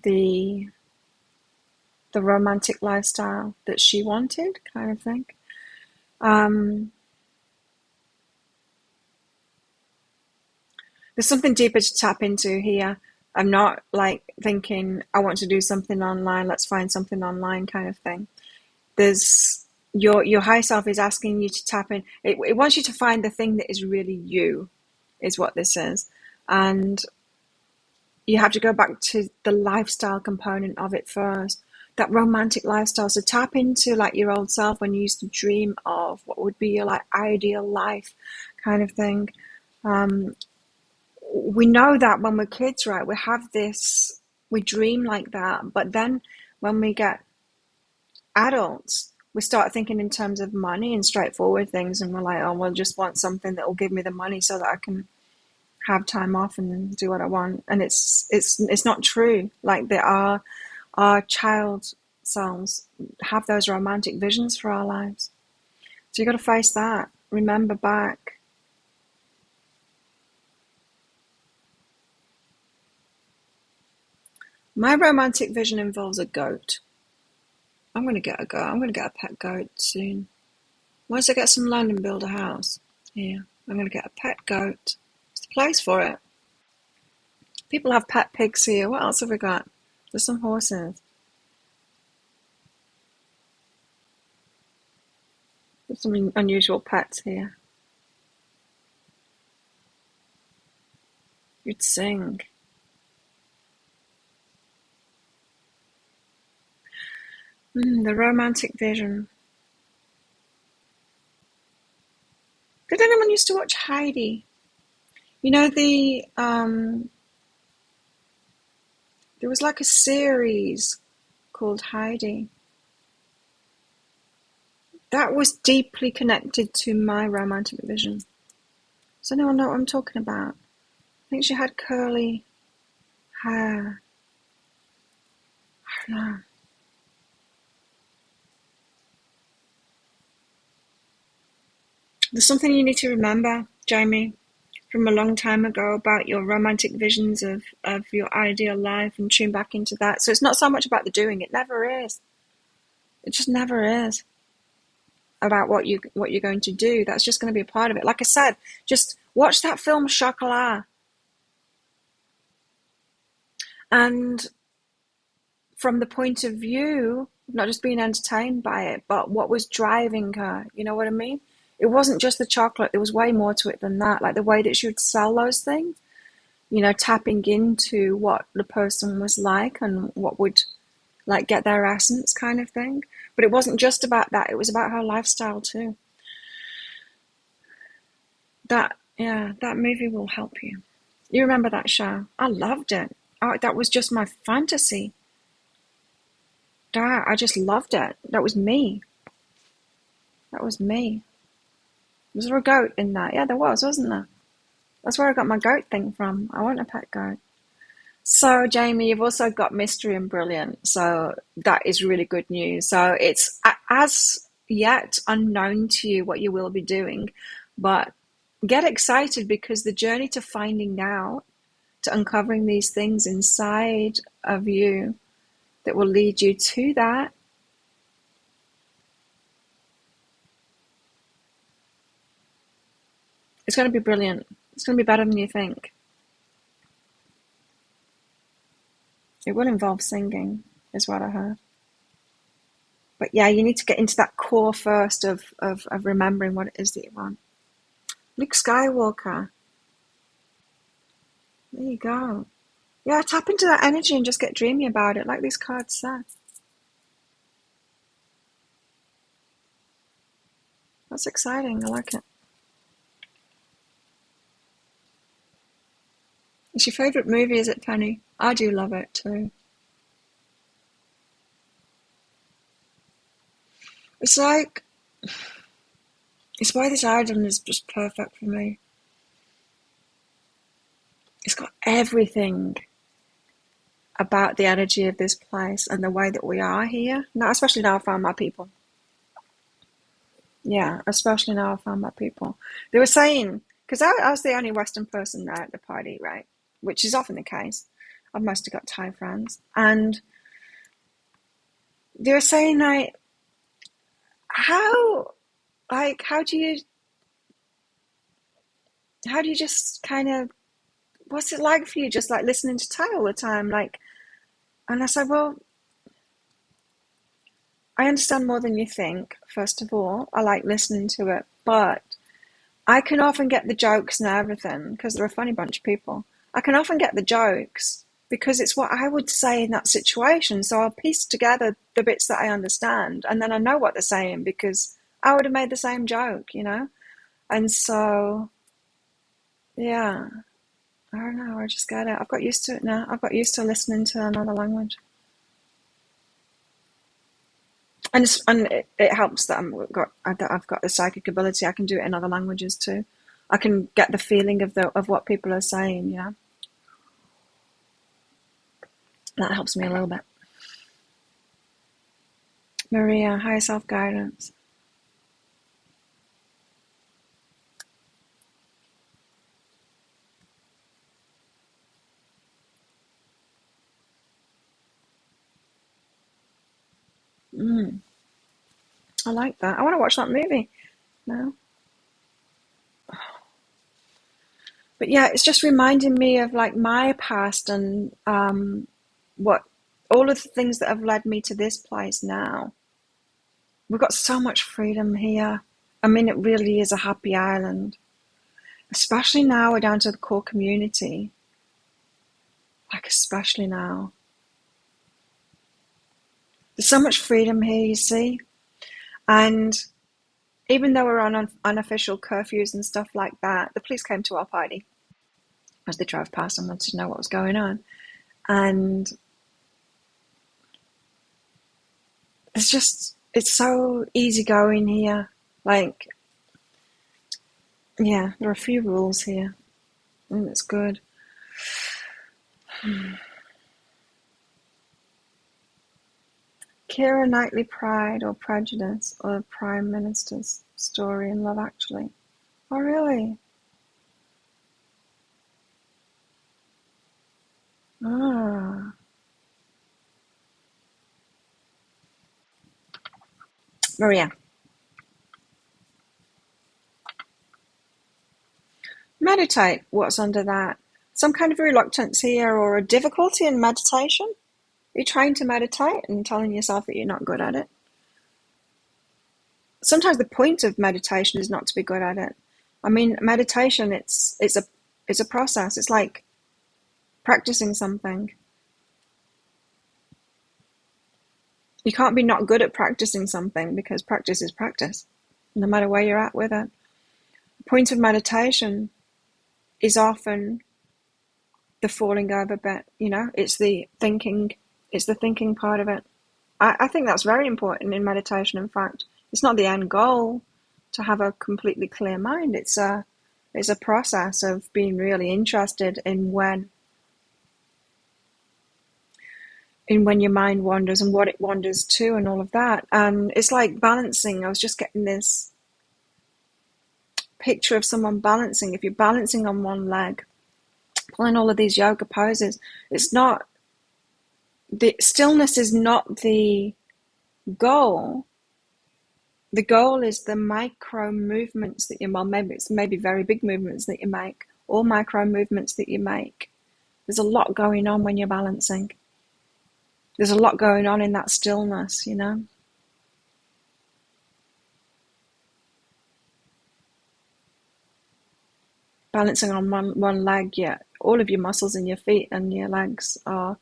the the romantic lifestyle that she wanted, kind of thing. Um, there's something deeper to tap into here. I'm not like thinking I want to do something online. Let's find something online, kind of thing. There's your higher self is asking you to tap in. It wants you to find the thing that is really you, is what this is, and you have to go back to the lifestyle component of it first. That romantic lifestyle. So tap into like your old self when you used to dream of what would be your like ideal life, kind of thing. Um, we know that when we're kids, right? We have this, we dream like that, but then when we get adults, we start thinking in terms of money and straightforward things, and we're like, oh, well, just want something that will give me the money so that I can have time off and do what I want. And it's not true. Like there are our child selves have those romantic visions for our lives. So you got to face that. Remember back. My romantic vision involves a goat. I'm going to get a goat. I'm going to get a pet goat soon. Once I get some land and build a house. Yeah, I'm going to get a pet goat. It's the place for it. People have pet pigs here. What else have we got? There's some horses. There's some unusual pets here. You'd sing. The romantic vision. Did anyone used to watch Heidi? You know there was like a series called Heidi. That was deeply connected to my romantic vision. Does anyone know what I'm talking about? I think she had curly hair. I don't know. There's something you need to remember, Jamie, from a long time ago about your romantic visions of your ideal life and tune back into that. So it's not so much about the doing. It never is. It just never is about what you're going to do. That's just going to be a part of it. Like I said, just watch that film Chocolat, and from the point of view, not just being entertained by it, but what was driving her. You know what I mean? It wasn't just the chocolate. There was way more to it than that. Like the way that she would sell those things, tapping into what the person was like and what would like get their essence kind of thing. But it wasn't just about that. It was about her lifestyle too. That movie will help you. You remember that show? I loved it. That was just my fantasy. I just loved it. That was me. That was me. Was there a goat in that? Yeah, there was, wasn't there? That's where I got my goat thing from. I want a pet goat. So, Jamie, you've also got Mystery and Brilliant. So that is really good news. So it's as yet unknown to you what you will be doing, but get excited because the journey to finding out, to uncovering these things inside of you that will lead you to that, it's going to be brilliant. It's going to be better than you think. It will involve singing, is what I heard. But yeah, you need to get into that core first of remembering what it is that you want. Luke Skywalker. There you go. Yeah, tap into that energy and just get dreamy about it, like these cards said. That's exciting. I like it. It's your favourite movie, is it, Penny? I do love it too. It's like, it's why this island is just perfect for me. It's got everything about the energy of this place and the way that we are here. Now, especially now I found my people. Yeah, especially now I found my people. They were saying, because I was the only Western person there at the party, right? Which is often the case. I've mostly got Thai friends. And they were saying, how, how do you just kind of, what's it like for you just like listening to Thai all the time? And I said, well, I understand more than you think, first of all. I like listening to it, but I can often get the jokes and everything because they're a funny bunch of people. I can often get the jokes because it's what I would say in that situation. So I'll piece together the bits that I understand and then I know what they're saying because I would have made the same joke, And so, yeah, I don't know. I just get it. I've got used to it now. I've got used to listening to another language. And it helps that I've got the psychic ability. I can do it in other languages too. I can get the feeling of what people are saying. That helps me a little bit. Maria, higher self guidance. I like that. I want to watch that movie now. But yeah, it's just reminding me of like my past and what all of the things that have led me to this place now. We've got so much freedom here. I mean, it really is a happy island. Especially now we're down to the core community. like especially now. There's so much freedom here, you see. And even though we're on unofficial curfews and stuff like that, the police came to our party as they drove past and wanted to know what was going on. And it's so easygoing here. Like, yeah, there are a few rules here, and it's good. Keira Knightley Pride or Prejudice or Prime Minister's story in Love Actually. Oh, really? Ah. Maria. Meditate. What's under that? Some kind of reluctance here or a difficulty in meditation? Are you trying to meditate and telling yourself that you're not good at it? Sometimes the point of meditation is not to be good at it. I mean, meditation, it's a process. It's like practicing something. You can't be not good at practicing something because practice is practice, no matter where you're at with it. The point of meditation is often the falling over bit, it's the thinking part of it. I think that's very important in meditation. In fact, it's not the end goal to have a completely clear mind. It's a process of being really interested in when your mind wanders and what it wanders to and all of that. And it's like balancing. I was just getting this picture of someone balancing. If you're balancing on one leg, pulling all of these yoga poses, it's not the stillness is not the goal. The goal is the micro movements that you maybe very big movements that you make, or micro movements that you make. There's a lot going on when you're balancing. There's a lot going on in that stillness, Balancing on one leg, yeah. All of your muscles in your feet and your legs are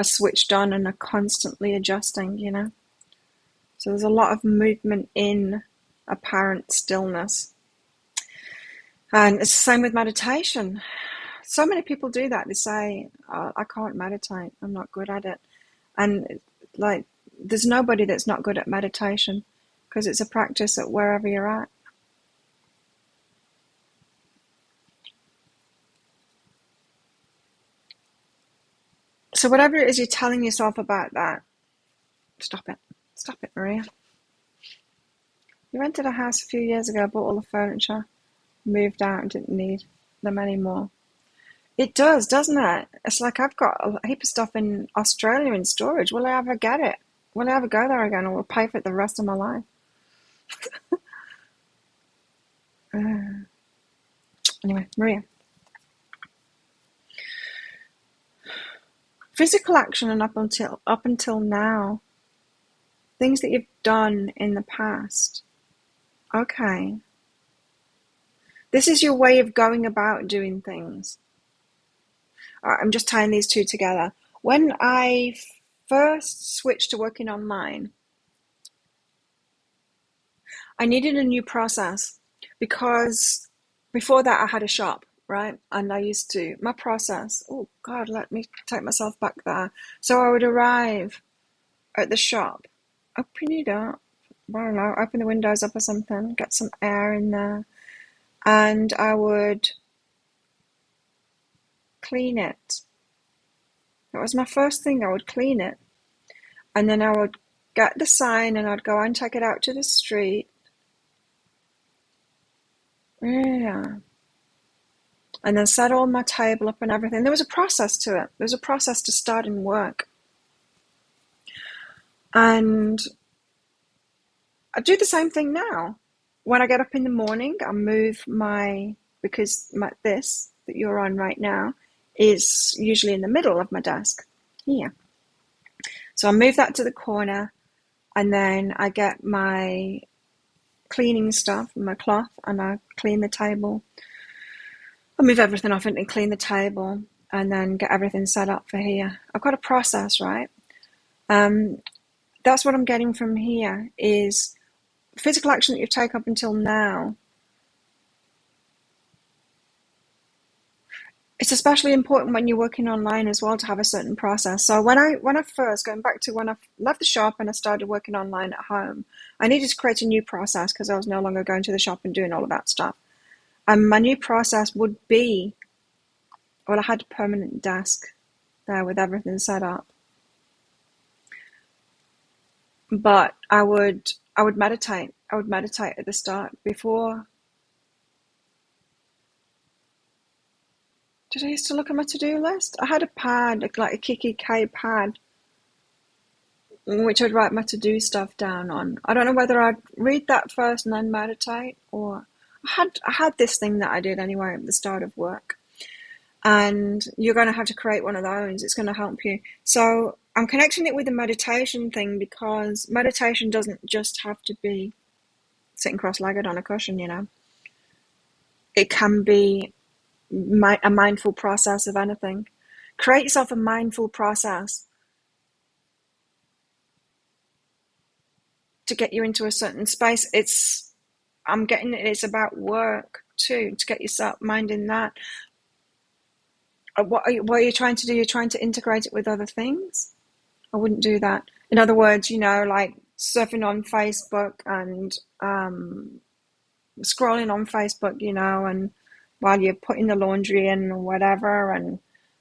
switched on and are constantly adjusting, So there's a lot of movement in apparent stillness. And it's the same with meditation. So many people do that. They say, oh, I can't meditate. I'm not good at it. And like, there's nobody that's not good at meditation because it's a practice at wherever you're at. So whatever it is you're telling yourself about that, stop it. Stop it, Maria. You rented a house a few years ago, bought all the furniture, moved out and didn't need them anymore. It does, doesn't it? It's like I've got a heap of stuff in Australia in storage. Will I ever get it? Will I ever go there again, or will I pay for it the rest of my life? Anyway, Maria. Physical action and up until now, things that you've done in the past. Okay. This is your way of going about doing things. I'm just tying these two together. When I first switched to working online, I needed a new process because before that I had a shop, right? And my process, oh God, let me take myself back there. So I would arrive at the shop, open it up, I don't know, open the windows up or something, get some air in there, and I would clean it. That was my first thing. I would clean it. And then I would get the sign and I'd go and take it out to the street. Yeah. And then set all my table up and everything. There was a process to it. There was a process to starting work. And I do the same thing now. When I get up in the morning, I move because this that you're on right now is usually in the middle of my desk here. So I move that to the corner, and then I get my cleaning stuff, my cloth, and I clean the table. I move everything off and clean the table. and then get everything set up for here. I've got a process, right? That's what I'm getting from here is physical action that you've taken up until now. It's especially important when you're working online as well to have a certain process. So when I first, going back to when I left the shop and I started working online at home, I needed to create a new process because I was no longer going to the shop and doing all of that stuff. And my new process would be, well, I had a permanent desk there with everything set up. But I would meditate. I would meditate at the start before. Did I used to look at my to-do list? I had a pad, like a KK pad, which I'd write my to-do stuff down on. I don't know whether I'd read that first and then meditate, or I had this thing that I did anyway at the start of work. And you're going to have to create one of those. It's going to help you. So I'm connecting it with the meditation thing because meditation doesn't just have to be sitting cross-legged on a cushion, you know. It can be a mindful process of anything. Create yourself a mindful process to get you into a certain space. I'm getting it. It's about work too, to get yourself mind in that. What are you trying to do? You're trying to integrate it with other things. I wouldn't do that. In other words, you know, like surfing on Facebook and scrolling on Facebook, you know, and while you're putting the laundry in or whatever and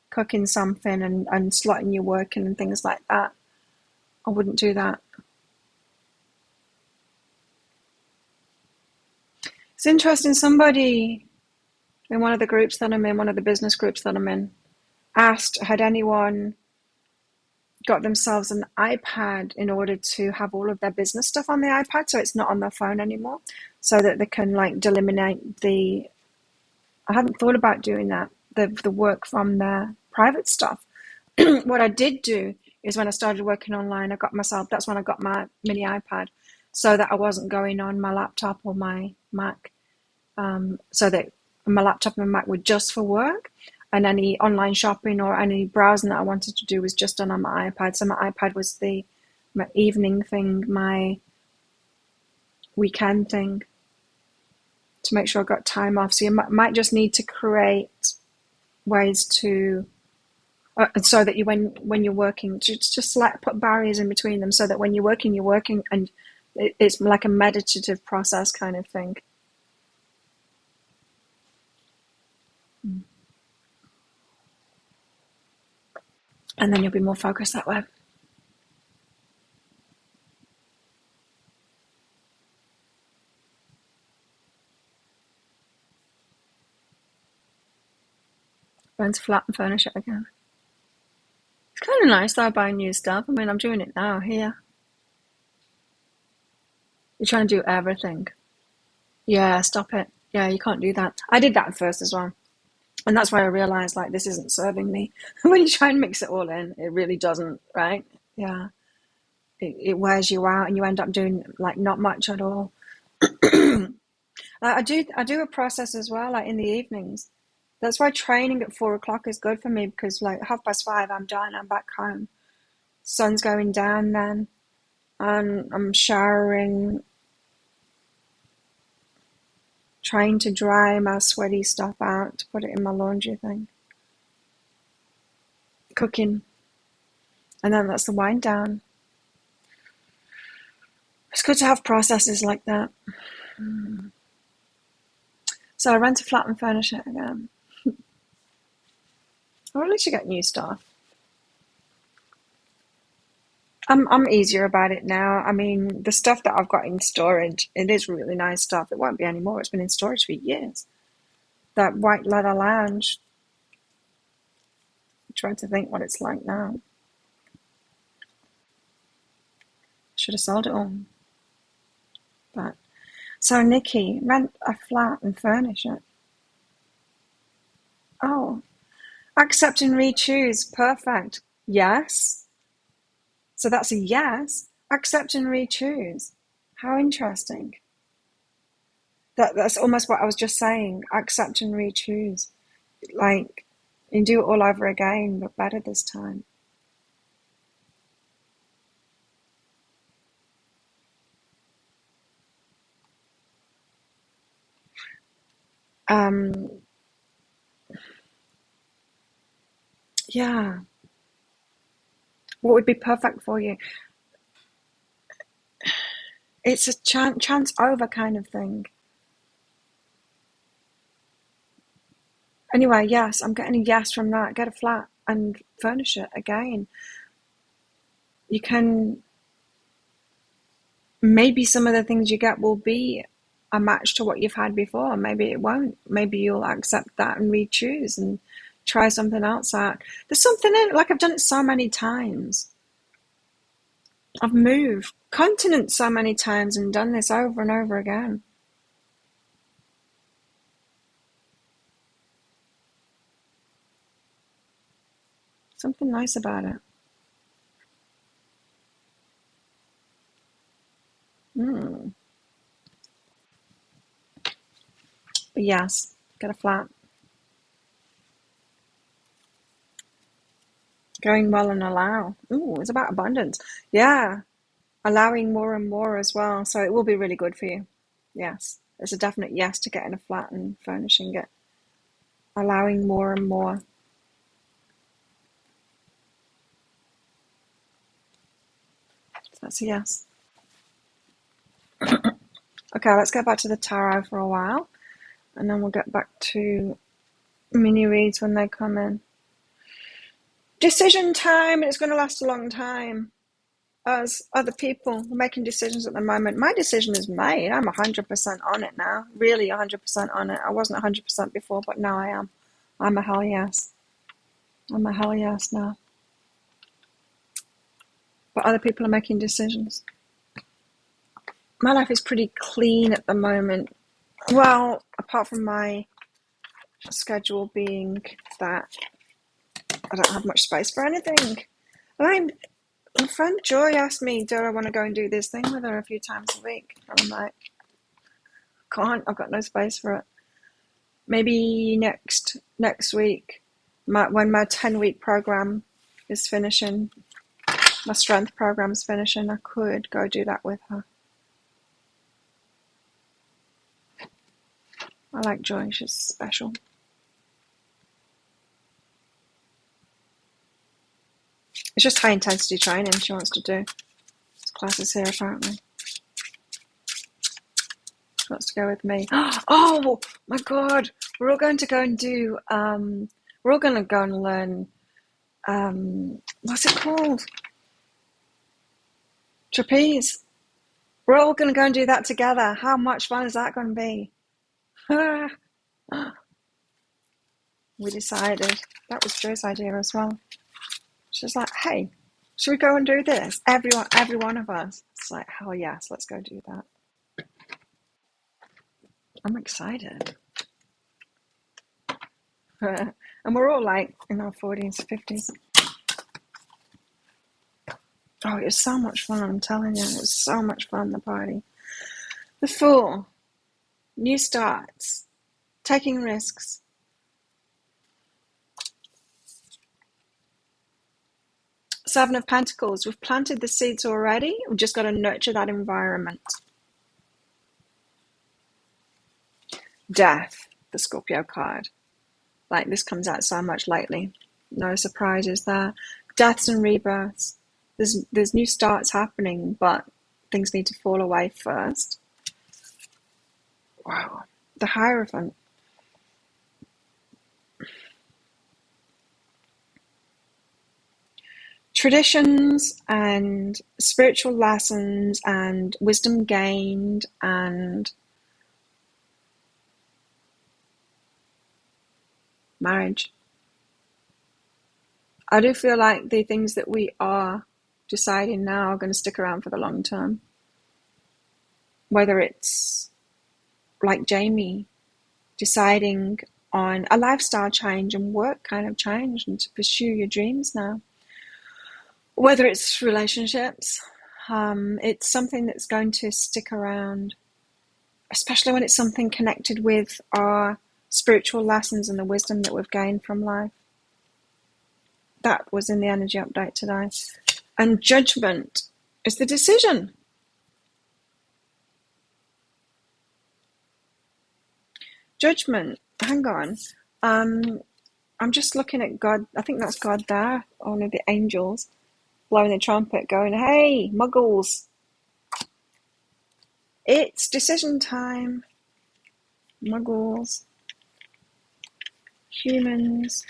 cooking something and slotting your work in and things like that. I wouldn't do that. It's interesting, somebody in one of the groups that I'm in, one of the business groups that I'm in, asked, had anyone got themselves an iPad in order to have all of their business stuff on the iPad so it's not on their phone anymore, so that they can like delimitate the, I hadn't thought about doing that, the work from their private stuff. What I did do is when I started working online, I got myself, that's when I got my mini iPad, so that I wasn't going on my laptop or my Mac, so that my laptop and my Mac were just for work, and any online shopping or any browsing that I wanted to do was just done on my iPad. So my iPad was my evening thing, my weekend thing, to make sure I got time off. So you might just need to create ways to, so that you when you're working, just like put barriers in between them, so that when you're working, and it's like a meditative process kind of thing. And then you'll be more focused that way. Going to flat and furnish it again. It's kind of nice though, buying new stuff. I mean, I'm doing it now here. You're trying to do everything. Yeah, stop it. Yeah, you can't do that. I did that at first as well. And that's why I realized, like, this isn't serving me. When you try and mix it all in, it really doesn't, right? Yeah. It wears you out and you end up doing, like, not much at all. I do a process as well, like, in the evenings. That's why training at 4 o'clock is good for me, because, like, 5:30, I'm done, I'm back home. Sun's going down then, and I'm showering, trying to dry my sweaty stuff out to put it in my laundry thing, cooking, and then that's the wind down. It's good to have processes like that. So I rent a flat and furnish it again. Or at least you get new stuff. I'm easier about it now. I mean, the stuff that I've got in storage, it is really nice stuff. It won't be anymore. It's been in storage for years. That white leather lounge. I'm trying to think what it's like now. Should have sold it all. But so Nikki, rent a flat and furnish it. Oh, accept and re-choose. Perfect. Yes. So that's a yes. Accept and re-choose. How interesting. That's almost what I was just saying. Accept and re-choose. Like, You can do it all over again, but better this time. Um, yeah. What would be perfect for you? It's a chance over kind of thing. Anyway, yes, I'm getting a yes from that. Get a flat and furnish it again. You can, maybe some of the things you get will be a match to what you've had before. Maybe it won't. Maybe you'll accept that and re-choose and try something else out. There's something in it, like I've done it so many times. I've moved continents so many times and done this over and over again. Something nice about it. Mm. But yes, get a flat. Going well and allow. Ooh, it's about abundance. Yeah, allowing more and more as well. So it will be really good for you. Yes, it's a definite yes to getting a flat and furnishing it. Allowing more and more. So that's a yes. Okay, let's get back to the tarot for a while, and then we'll get back to mini reads when they come in. Decision time, and it's going to last a long time. As other people are making decisions at the moment, my decision is made. I'm 100% on it now. Really 100% on it. I wasn't 100% before, but now I am. I'm a hell yes. I'm a hell yes now. But other people are making decisions. My life is pretty clean at the moment. Well, apart from my schedule being that I don't have much space for anything. And my friend Joy asked me, do I want to go and do this thing with her a few times a week? And I'm like, can't. I've got no space for it. Maybe next week, when my 10-week program is finishing, my strength program's finishing, I could go do that with her. I like Joy. She's special. It's just high intensity training she wants to do. There's classes here apparently. She wants to go with me. Oh my god! We're all going to go and do. We're all going to go and learn. What's it called? Trapeze. We're all going to go and do that together. How much fun is that going to be? We decided. That was Joe's idea as well. She's like, hey, should we go and do this? Every one of us. It's like, hell yes, let's go do that. I'm excited. And we're all like in our 40s, 50s. Oh, it was so much fun, I'm telling you. It was so much fun, the party. The Fool. New starts. Taking risks. Seven of Pentacles. We've planted the seeds already. We've just got to nurture that environment. Death. The Scorpio card. Like, this comes out so much lately. No surprises there. Deaths and rebirths. There's new starts happening, but things need to fall away first. Wow. The Hierophant. Traditions and spiritual lessons and wisdom gained and marriage. I do feel like the things that we are deciding now are going to stick around for the long term. Whether it's like Jamie deciding on a lifestyle change and work kind of change and to pursue your dreams now. Whether it's relationships, it's something that's going to stick around, especially when it's something connected with our spiritual lessons and the wisdom that we've gained from life. That was in the energy update today. And judgment is the decision. Judgment, hang on. I'm just looking at God. I think that's God there, one of the angels, blowing the trumpet, going, hey, muggles, it's decision time. Muggles, humans.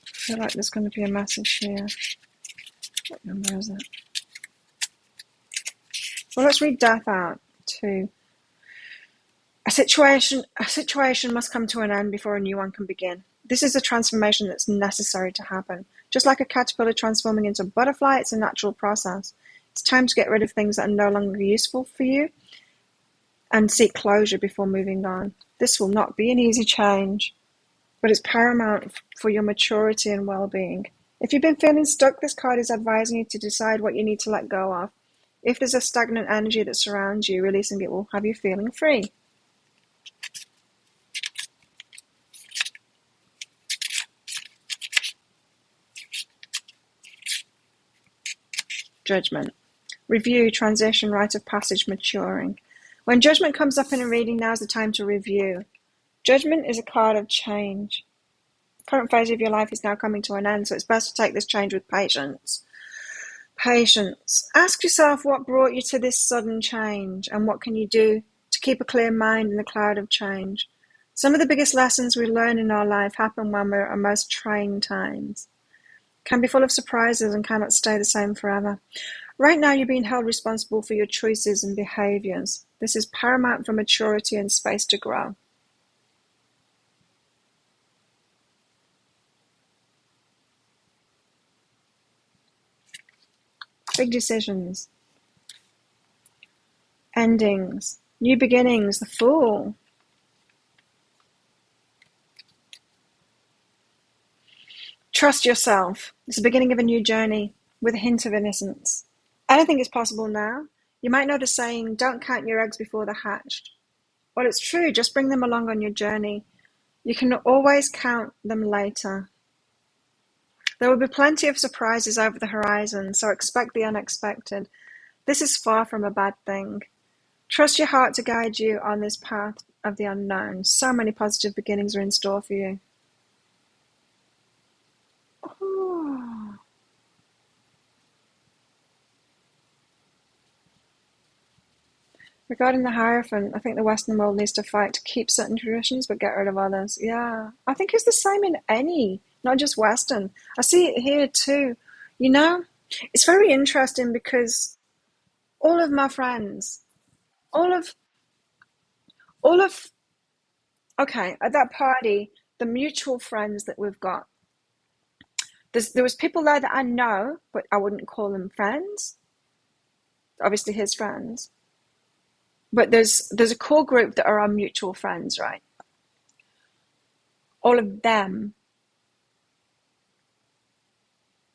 I feel like there's going to be a message here. What number is it? Well, let's read death out too. A situation must come to an end before a new one can begin. This is a transformation that's necessary to happen. Just like a caterpillar transforming into a butterfly, it's a natural process. It's time to get rid of things that are no longer useful for you and seek closure before moving on. This will not be an easy change, but it's paramount for your maturity and well-being. If you've been feeling stuck, this card is advising you to decide what you need to let go of. If there's a stagnant energy that surrounds you, releasing it will have you feeling free. Judgment. Review, transition, rite of passage, maturing. When judgment comes up in a reading, now's the time to review. Judgment is a card of change. The current phase of your life is now coming to an end, so it's best to take this change with patience. Patience. Ask yourself what brought you to this sudden change and what can you do to keep a clear mind in the cloud of change. Some of the biggest lessons we learn in our life happen when we're at our most trying times. Can be full of surprises and cannot stay the same forever. Right now you're being held responsible for your choices and behaviors. This is paramount for maturity and space to grow. Big decisions. Endings. New beginnings. The Fool. Trust yourself. It's the beginning of a new journey with a hint of innocence. Anything is possible now. You might know the saying, don't count your eggs before they're hatched. Well, it's true. Just bring them along on your journey. You can always count them later. There will be plenty of surprises over the horizon, so expect the unexpected. This is far from a bad thing. Trust your heart to guide you on this path of the unknown. So many positive beginnings are in store for you. Oh. Regarding the Hierophant, I think the Western world needs to fight to keep certain traditions but get rid of others. Yeah, I think it's the same in any, not just Western. I see it here too. You know, it's very interesting because all of my friends, all of, all of, okay, at that party, the mutual friends that we've got, there was people there that I know, but I wouldn't call them friends. Obviously his friends. But there's a core group that are our mutual friends, right? All of them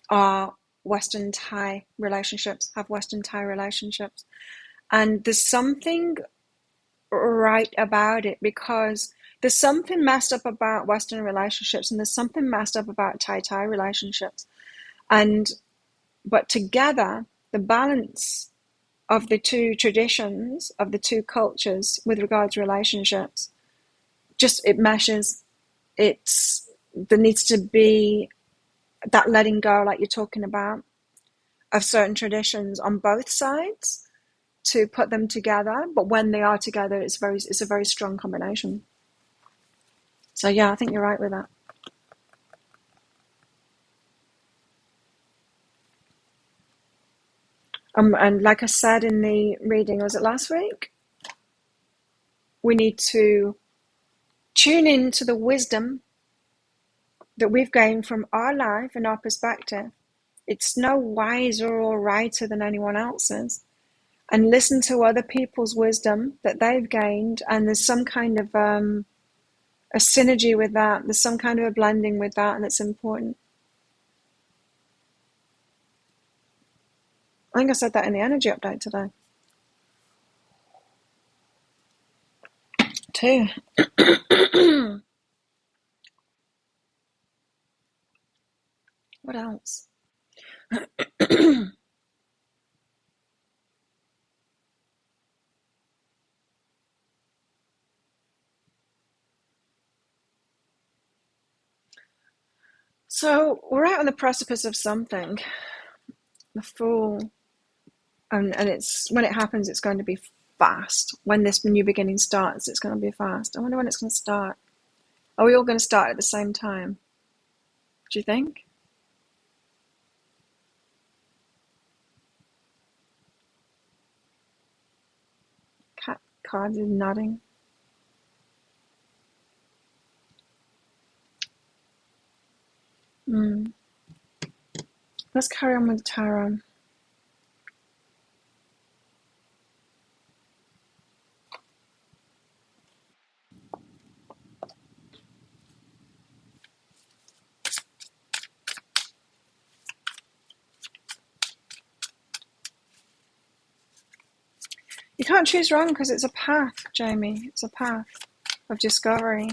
are Western Thai relationships, have Western Thai relationships. And there's something right about it because there's something messed up about Western relationships and there's something messed up about Thai relationships. But together, the balance of the two traditions, of the two cultures with regard to relationships, just it meshes. There needs to be that letting go, like you're talking about, of certain traditions on both sides to put them together. But when they are together, it's a very strong combination. So yeah, I think you're right with that. And like I said in the reading, was it last week? We need to tune in to the wisdom that we've gained from our life and our perspective. It's no wiser or righter than anyone else's. And listen to other people's wisdom that they've gained, and there's some kind of a synergy with that. There's some kind of a blending with that, and it's important. I think I said that in the energy update today. too. What else? So we're out on the precipice of something. The Fool. And it's when it happens, it's going to be fast. When this new beginning starts, it's going to be fast. I wonder when it's going to start. Are we all going to start at the same time? Do you think? Cat cards is nodding. Let's carry on with tarot. You can't choose wrong because it's a path, Jamie. It's a path of discovery.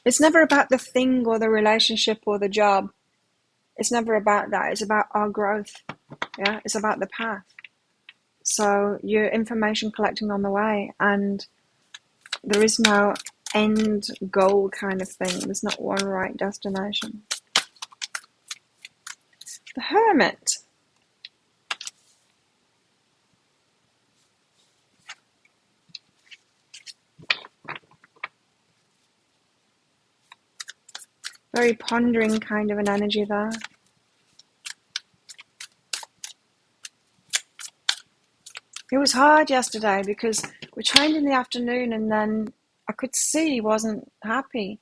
It's never about the thing or the relationship or the job. It's never about that. It's about our growth. Yeah, it's about the path. So you're information collecting on the way, and there is no end goal kind of thing. There's not one right destination. The Hermit. Very pondering kind of an energy there. It was hard yesterday because we trained in the afternoon and then I could see he wasn't happy.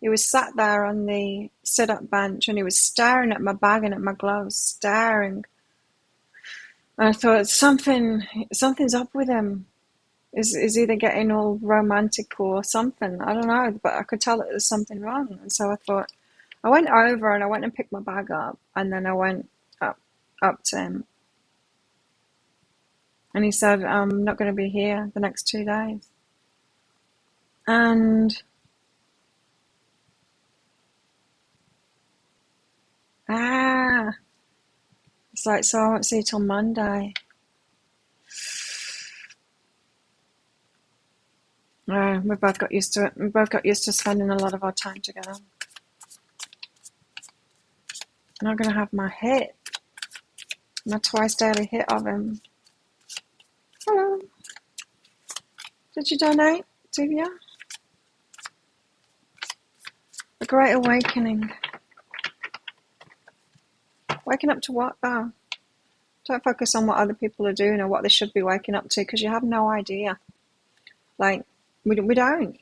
He was sat there on the sit-up bench and he was staring at my bag and at my gloves, staring. And I thought, something's up with him. Is either getting all romantic or something. I don't know, but I could tell that there's something wrong. And so I thought, I went over and I went and picked my bag up and then I went up to him. And he said, I'm not going to be here the next 2 days. And it's like, so I won't see you till Monday. We both got used to it. We both got used to spending a lot of our time together. And I'm going to have my hit, my twice daily hit of him. Hello. Did you donate, Divya? A great awakening. Waking up to what, though? Don't focus on what other people are doing or what they should be waking up to, because you have no idea. Like, we don't.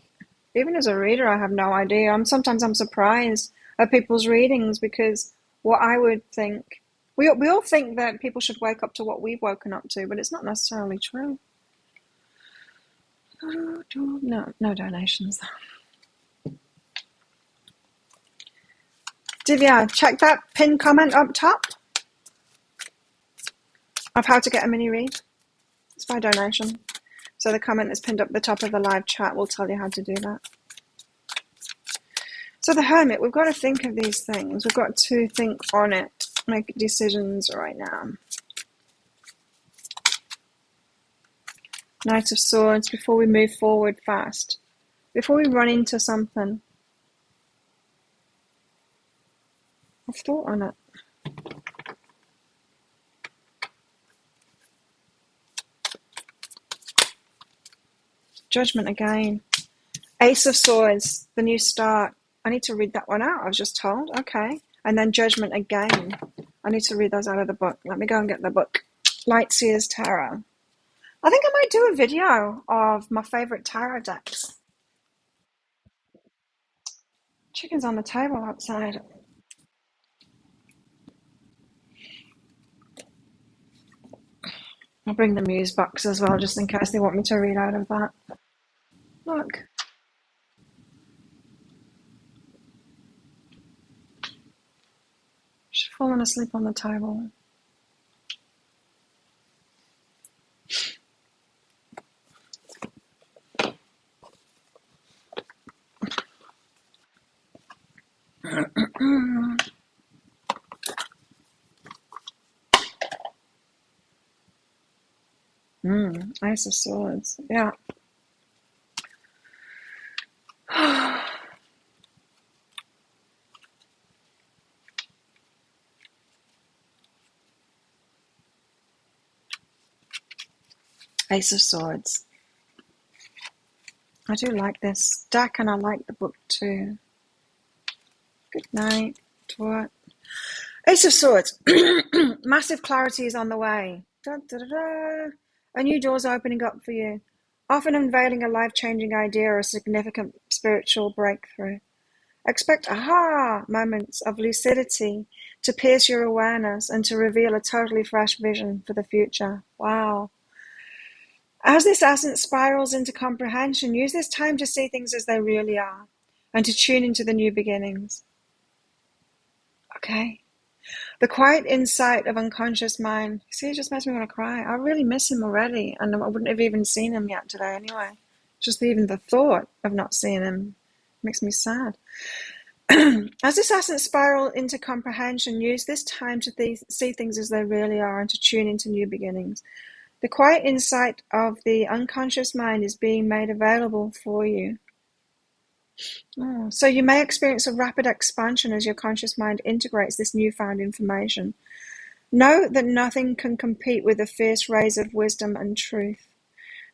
Even as a reader, I have no idea. Sometimes I'm surprised at people's readings because what I would think, we all think that people should wake up to what we've woken up to, but it's not necessarily true. No donations. Divya, check that pinned comment up top of how to get a mini read. It's by donation. So the comment that's pinned up the top of the live chat will tell you how to do that. So the Hermit, we've got to think of these things. We've got to think on it, make decisions right now. Knight of Swords, before we move forward fast. Before we run into something. I've thought on it. Judgment again. Ace of Swords, the new start. I need to read that one out, I was just told. Okay. And then Judgment again. I need to read those out of the book. Let me go and get the book. Lightseer's Tarot. I think I might do a video of my favourite tarot decks. Chicken's on the table outside. I'll bring the muse box as well, just in case they want me to read out of that. Look. She's fallen asleep on the table. Ace of Swords. Yeah. Ace of Swords. I do like this deck, and I like the book too. Good night. What? Ace of Swords. Massive clarity is on the way. Da, da, da, da. A new door's opening up for you, often unveiling a life-changing idea or a significant spiritual breakthrough. Expect aha moments of lucidity to pierce your awareness and to reveal a totally fresh vision for the future. Wow. As this essence spirals into comprehension, use this time to see things as they really are and to tune into the new beginnings. Okay? The quiet insight of unconscious mind. See, it just makes me want to cry. I really miss him already, and I wouldn't have even seen him yet today anyway. Just even the thought of not seeing him makes me sad. As this essence spiral into comprehension, use this time to see things as they really are and to tune into new beginnings. The quiet insight of the unconscious mind is being made available for you. So you may experience a rapid expansion as your conscious mind integrates this newfound information. Know that nothing can compete with the fierce rays of wisdom and truth.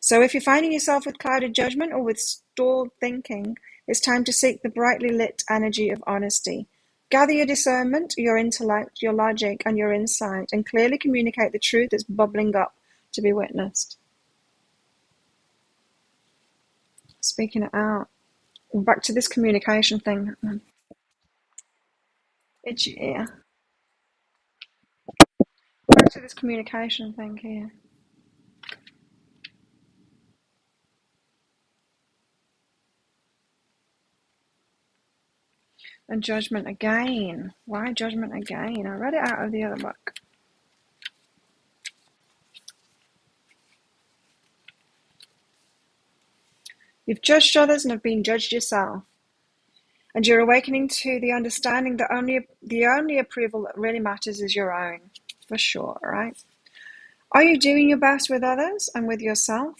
So if you're finding yourself with clouded judgment or with stalled thinking, it's time to seek the brightly lit energy of honesty. Gather your discernment, your intellect, your logic, and your insight, and clearly communicate the truth that's bubbling up to be witnessed. Speaking it out. Back to this communication thing. Itchy ear. Back to this communication thing here. And judgment again. Why judgment again? I read it out of the other book. You've judged others and have been judged yourself. And you're awakening to the understanding that the only approval that really matters is your own. For sure, right? Are you doing your best with others and with yourself?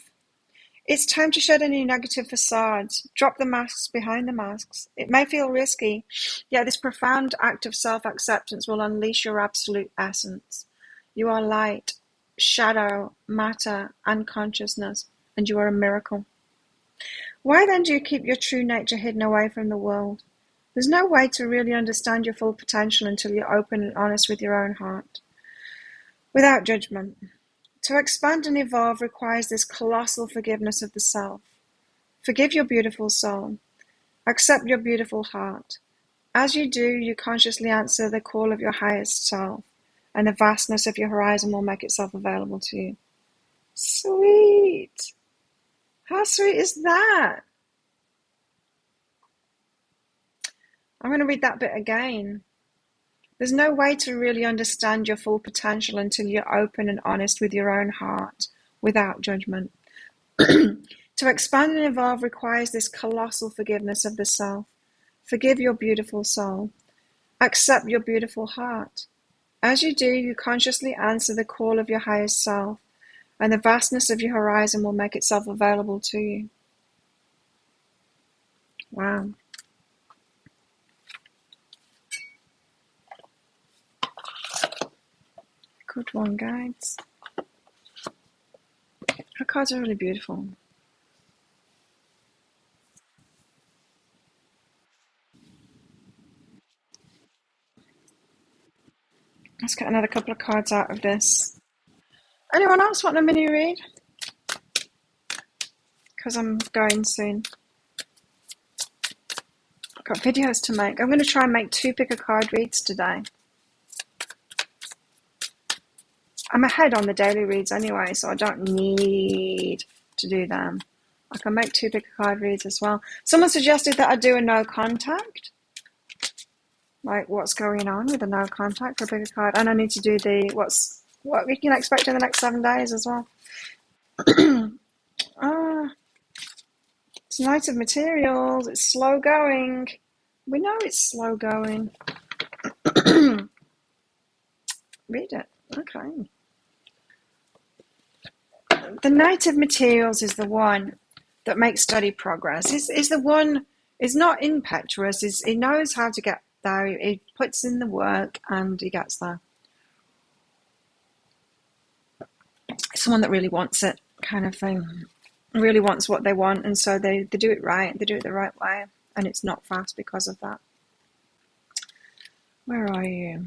It's time to shed any negative facades. Drop the masks behind the masks. It may feel risky, yet this profound act of self-acceptance will unleash your absolute essence. You are light, shadow, matter, and consciousness, and you are a miracle. Why then do you keep your true nature hidden away from the world? There's no way to really understand your full potential until you're open and honest with your own heart. Without judgment. To expand and evolve requires this colossal forgiveness of the self. Forgive your beautiful soul. Accept your beautiful heart. As you do, you consciously answer the call of your highest self, and the vastness of your horizon will make itself available to you. Sweet! How sweet is that? I'm going to read that bit again. There's no way to really understand your full potential until you're open and honest with your own heart, without judgment. To expand and evolve requires this colossal forgiveness of the self. Forgive your beautiful soul. Accept your beautiful heart. As you do, you consciously answer the call of your highest self, and the vastness of your horizon will make itself available to you. Wow. Good one, guys. Her cards are really beautiful. Let's get another couple of cards out of this. Anyone else want a mini read? Because I'm going soon. I've got videos to make. I'm going to try and make 2 pick a card reads today. I'm ahead on the daily reads anyway, so I don't need to do them. I can make 2 pick a card reads as well. Someone suggested that I do a no contact. Like what's going on with a no contact for a pick a card. And I need to do what we can expect in the next 7 days as well. It's Knight of Materials. It's slow going. We know it's slow going. Read it. Okay. the native materials is the one that makes steady progress. Is the one is not impetuous. He knows how to get there. He puts in the work and he gets there. Someone that really wants it, kind of thing. Really wants what they want, and so they do it right. They do it the right way, and it's not fast because of that. Where are you?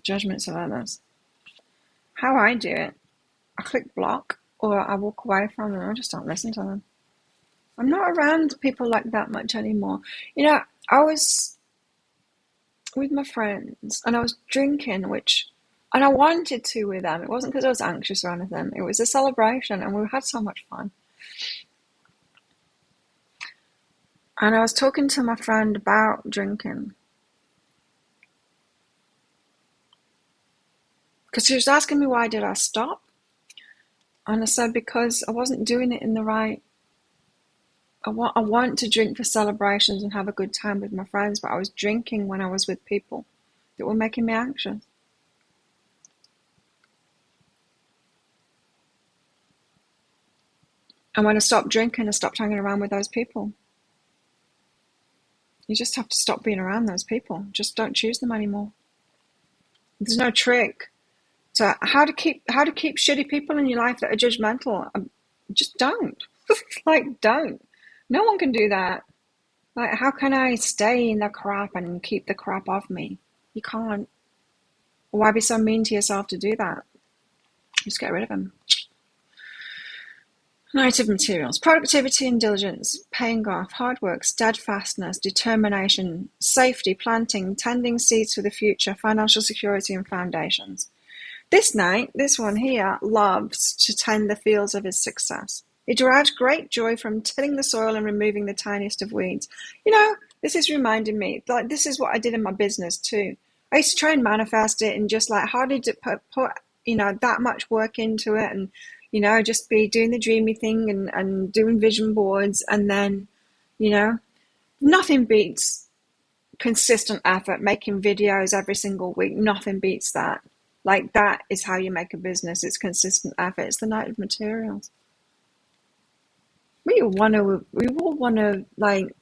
Judgments of others. How I do it, I click block, or I walk away from them. I just don't listen to them. I'm not around people like that much anymore. You know, I was with my friends and I was drinking, and I wanted to with them. It wasn't because I was anxious or anything. It was a celebration and we had so much fun. And I was talking to my friend about drinking. Because she was asking me why did I stop? And I said because I wasn't doing it in the right. I want to drink for celebrations and have a good time with my friends, but I was drinking when I was with people that were making me anxious. And when I stopped drinking, I stopped hanging around with those people. You just have to stop being around those people. Just don't choose them anymore. There's no trick to how to keep shitty people in your life that are judgmental. Just don't. Don't. No one can do that. Like, how can I stay in the crap and keep the crap off me? You can't. Why be so mean to yourself to do that? Just get rid of them. Native materials. Productivity and diligence, paying off, hard work, steadfastness, determination, safety, planting, tending seeds for the future, financial security and foundations. This knight, this one here, loves to tend the fields of his success. He derives great joy from tilling the soil and removing the tiniest of weeds. You know, this is reminding me, like, this is what I did in my business too. I used to try and manifest it and just like hardly put that much work into it, and just be doing the dreamy thing and doing vision boards, and then nothing beats consistent effort, making videos every single week. Nothing beats that. Like, that is how you make a business. It's consistent effort. It's the night of materials. We all want to like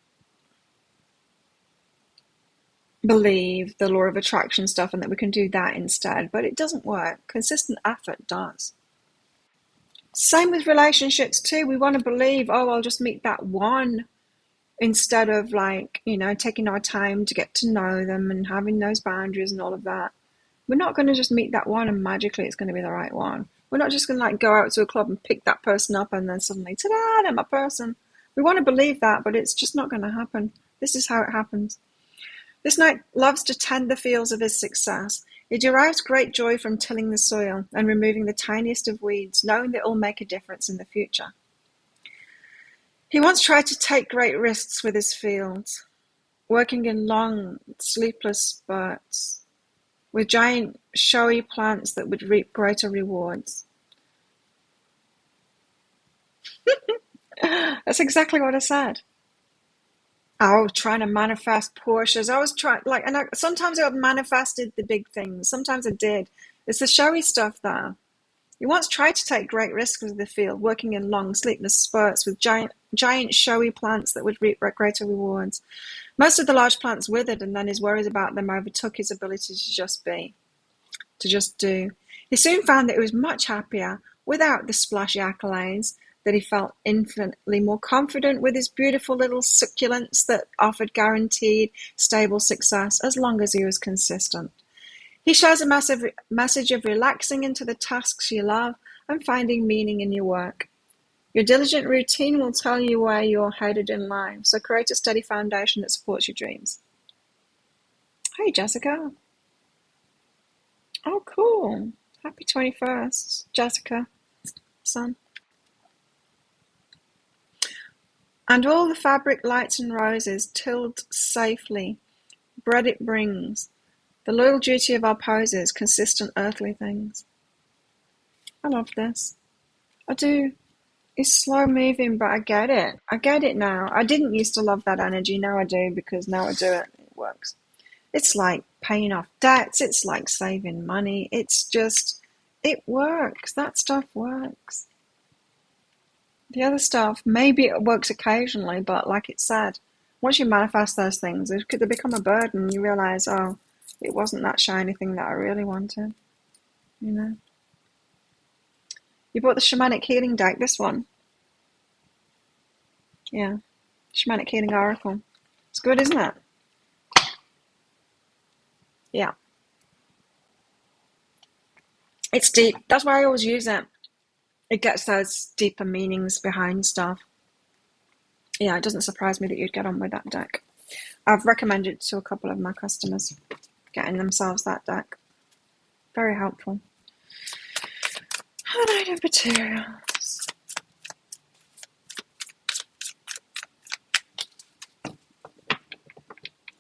believe the law of attraction stuff and that we can do that instead, but it doesn't work. Consistent effort does. Same with relationships too. We want to believe, oh, I'll just meet that one, instead of taking our time to get to know them and having those boundaries and all of that. We're not going to just meet that one and magically it's going to be the right one. We're not just going to go out to a club and pick that person up and then suddenly, ta-da, they're my person. We want to believe that, but it's just not going to happen. This is how it happens. This knight loves to tend the fields of his success. He derives great joy from tilling the soil and removing the tiniest of weeds, knowing that it will make a difference in the future. He once tried to take great risks with his fields, working in long, sleepless spurts, with giant, showy plants that would reap greater rewards. That's exactly what I said. I was trying to manifest Porsches. I was trying, sometimes I manifested the big things. Sometimes I did. It's the showy stuff there. He once tried to take great risks with the field, working in long, sleepless spurts with giant, showy plants that would reap greater rewards. Most of the large plants withered, and then his worries about them overtook his ability to just be, to just do. He soon found that he was much happier without the splashy accolades, that he felt infinitely more confident with his beautiful little succulents that offered guaranteed, stable success as long as he was consistent. He shares a massive message of relaxing into the tasks you love and finding meaning in your work. Your diligent routine will tell you where you're headed in life, so create a steady foundation that supports your dreams. Hey, Jessica. Oh, cool. Happy 21st, Jessica, son. And all the fabric, lights and roses, tilled safely, bread it brings, the loyal duty of our poses, consistent earthly things. I love this. I do. It's slow moving, but I get it. I get it now. I didn't used to love that energy. Now I do, because now I do it. It works. It's like paying off debts. It's like saving money. It's just, it works. That stuff works. The other stuff, maybe it works occasionally, but like it said, once you manifest those things, they become a burden. You realize, oh, it wasn't that shiny thing that I really wanted. You know. You bought the Shamanic Healing deck, this one. Yeah. Shamanic Healing Oracle. It's good, isn't it? Yeah. It's deep. That's why I always use it. It gets those deeper meanings behind stuff. Yeah, it doesn't surprise me that you'd get on with that deck. I've recommended it to a couple of my customers, getting themselves that deck. Very helpful. Highlighted materials.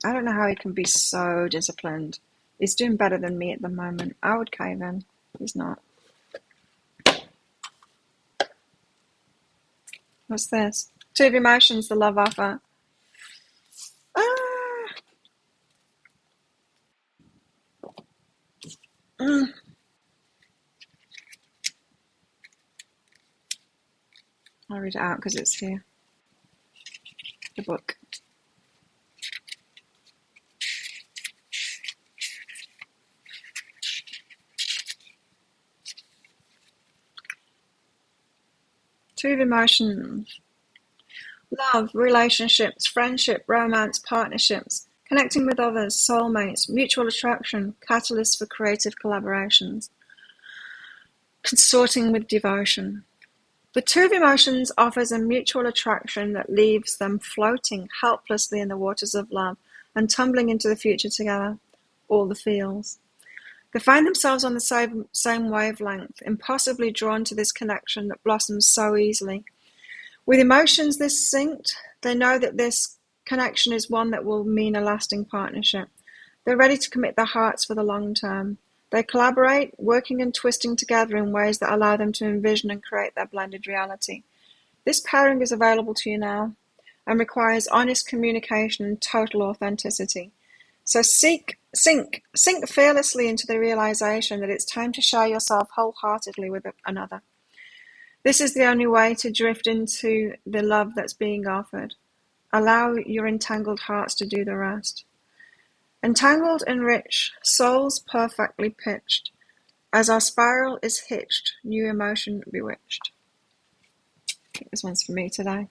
I don't know how he can be so disciplined. He's doing better than me at the moment. I would cave in. He's not. What's this? Two of Emotions, the love offer. I'll read it out because it's here. The book. Two of Emotions. Love, relationships, friendship, romance, partnerships, connecting with others, soulmates, mutual attraction, catalysts for creative collaborations, consorting with devotion. The Two of Emotions offers a mutual attraction that leaves them floating helplessly in the waters of love and tumbling into the future together, all the feels. They find themselves on the same wavelength, impossibly drawn to this connection that blossoms so easily. With emotions this synced, they know that this connection is one that will mean a lasting partnership. They're ready to commit their hearts for the long term. They collaborate, working and twisting together in ways that allow them to envision and create their blended reality. This pairing is available to you now and requires honest communication and total authenticity. So sink fearlessly into the realization that it's time to share yourself wholeheartedly with another. This is the only way to drift into the love that's being offered. Allow your entangled hearts to do the rest. Entangled and rich, souls perfectly pitched. As our spiral is hitched, new emotion bewitched. I think this one's for me today.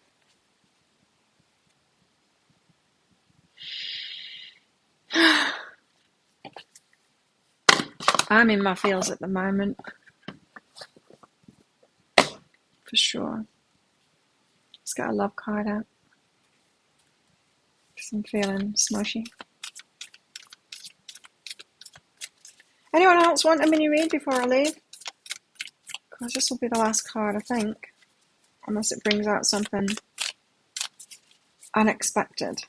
I'm in my feels at the moment. For sure. Let's get a love card out. Because I'm feeling smushy. Anyone else want a mini read before I leave? Because this will be the last card, I think. Unless it brings out something unexpected.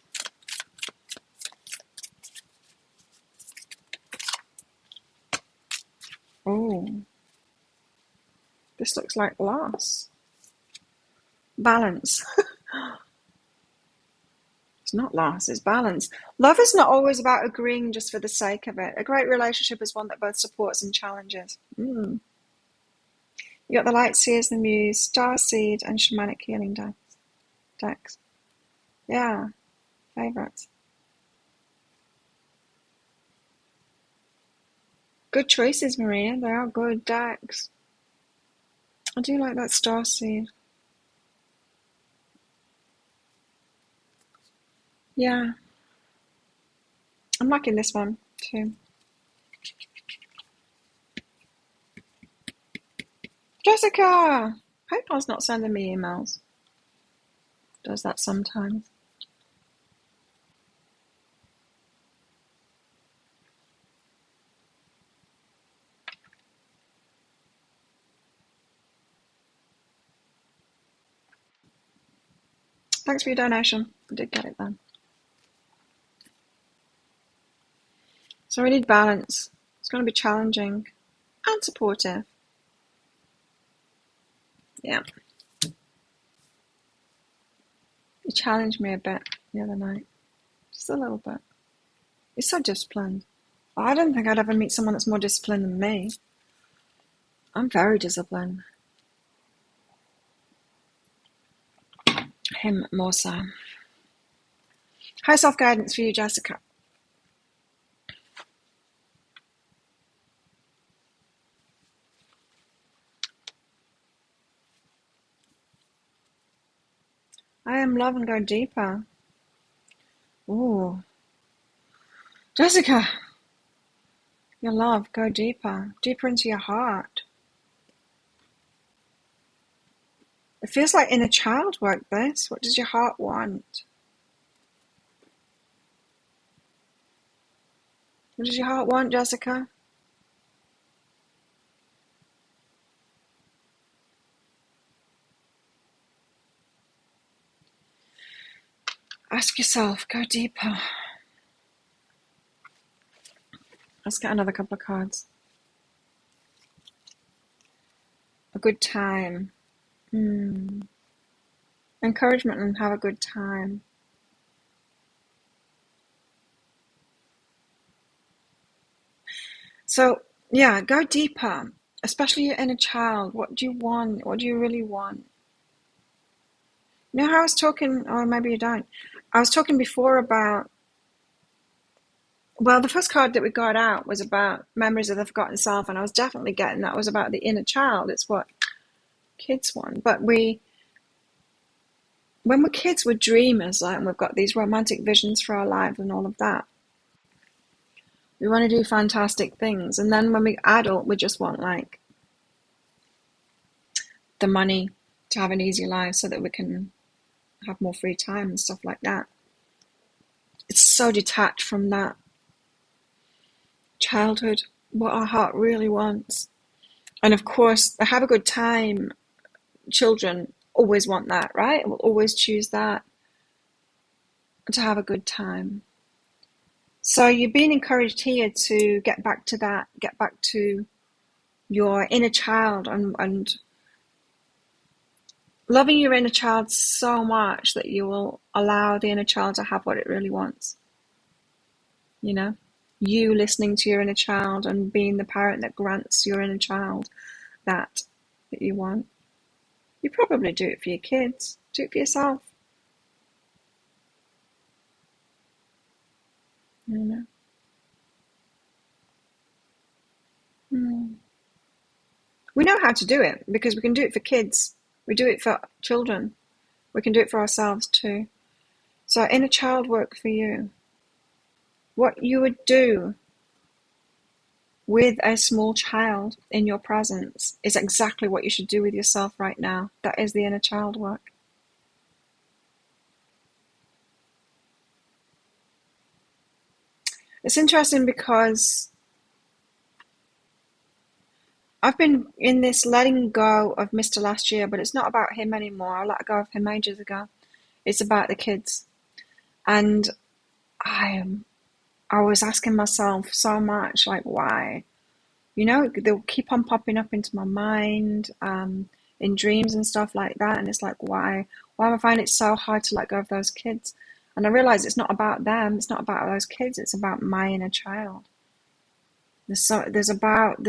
Oh. This looks like loss. Balance. It's not loss, it's balance. Love is not always about agreeing just for the sake of it. A great relationship is one that both supports and challenges. You got the Light Seers, the Muse, Starseed, and Shamanic Healing decks. Yeah, favourites. Good choices, Maria. They are good decks. I do like that Starseed. Yeah. I'm liking this one too. Jessica! PayPal's not sending me emails. Does that sometimes. Thanks for your donation. I did get it then. So we need balance. It's going to be challenging and supportive. Yeah. You challenged me a bit the other night. Just a little bit. You're so disciplined. I don't think I'd ever meet someone that's more disciplined than me. I'm very disciplined. Him more so. High self-guidance for you, Jessica. I am love and go deeper. Ooh. Jessica, your love, go deeper. Deeper into your heart. It feels like inner child work, this. What does your heart want? What does your heart want, Jessica? Ask yourself, go deeper. Let's get another couple of cards. A good time. Encouragement and have a good time. So, yeah, go deeper. Especially your inner child. What do you want? What do you really want? You know how I was talking, or maybe you don't. I was talking before about, well, the first card that we got out was about memories of the forgotten self, and I was definitely getting that was about the inner child. It's what kids want. But when we're kids, we're dreamers, like, and we've got these romantic visions for our lives and all of that. We want to do fantastic things. And then when we're adult, we just want, like, the money to have an easy life so that we can have more free time and stuff like that. It's so detached from that childhood, what our heart really wants. And of course, the have a good time, children always want that, right? We'll always choose that, to have a good time. So you're being encouraged here to get back to that, get back to your inner child and loving your inner child so much that you will allow the inner child to have what it really wants. You know, you listening to your inner child and being the parent that grants your inner child that you want. You probably do it for your kids. Do it for yourself. You know. We know how to do it because we can do it for kids. We do it for children. We can do it for ourselves too. So inner child work for you. What you would do with a small child in your presence is exactly what you should do with yourself right now. That is the inner child work. It's interesting because I've been in this letting go of Mr. Last Year, but it's not about him anymore. I let go of him ages ago. It's about the kids. And I was asking myself so much, like, why? You know, they'll keep on popping up into my mind, in dreams and stuff like that. And it's like, why? Why do I find it so hard to let go of those kids? And I realize it's not about them. It's not about those kids. It's about my inner child. There's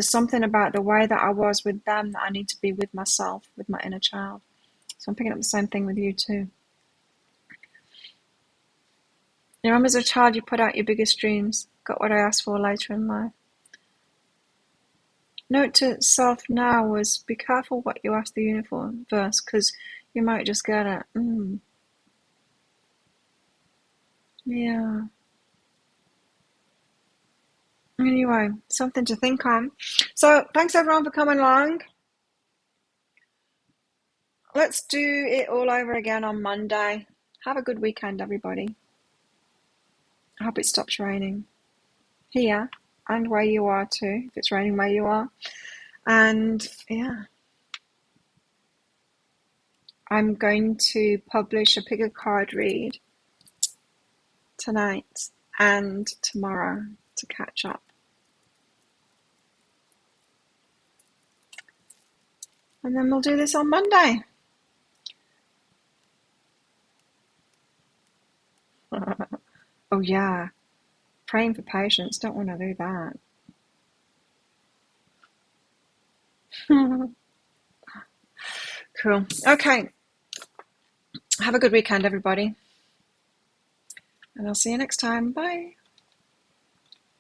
something about the way that I was with them that I need to be with myself, with my inner child. So I'm picking up the same thing with you too. You remember as a child you put out your biggest dreams, got what I asked for later in life. Note to self now was be careful what you ask the universe because you might just get it. Yeah. Anyway, something to think on. So thanks everyone for coming along. Let's do it all over again on Monday. Have a good weekend, everybody. I hope it stops raining here and where you are too, if it's raining where you are. And yeah, I'm going to publish a pick a card read tonight and tomorrow to catch up. And then we'll do this on Monday. Oh, yeah. Praying for patience. Don't want to do that. Cool. Okay. Have a good weekend, everybody. And I'll see you next time. Bye.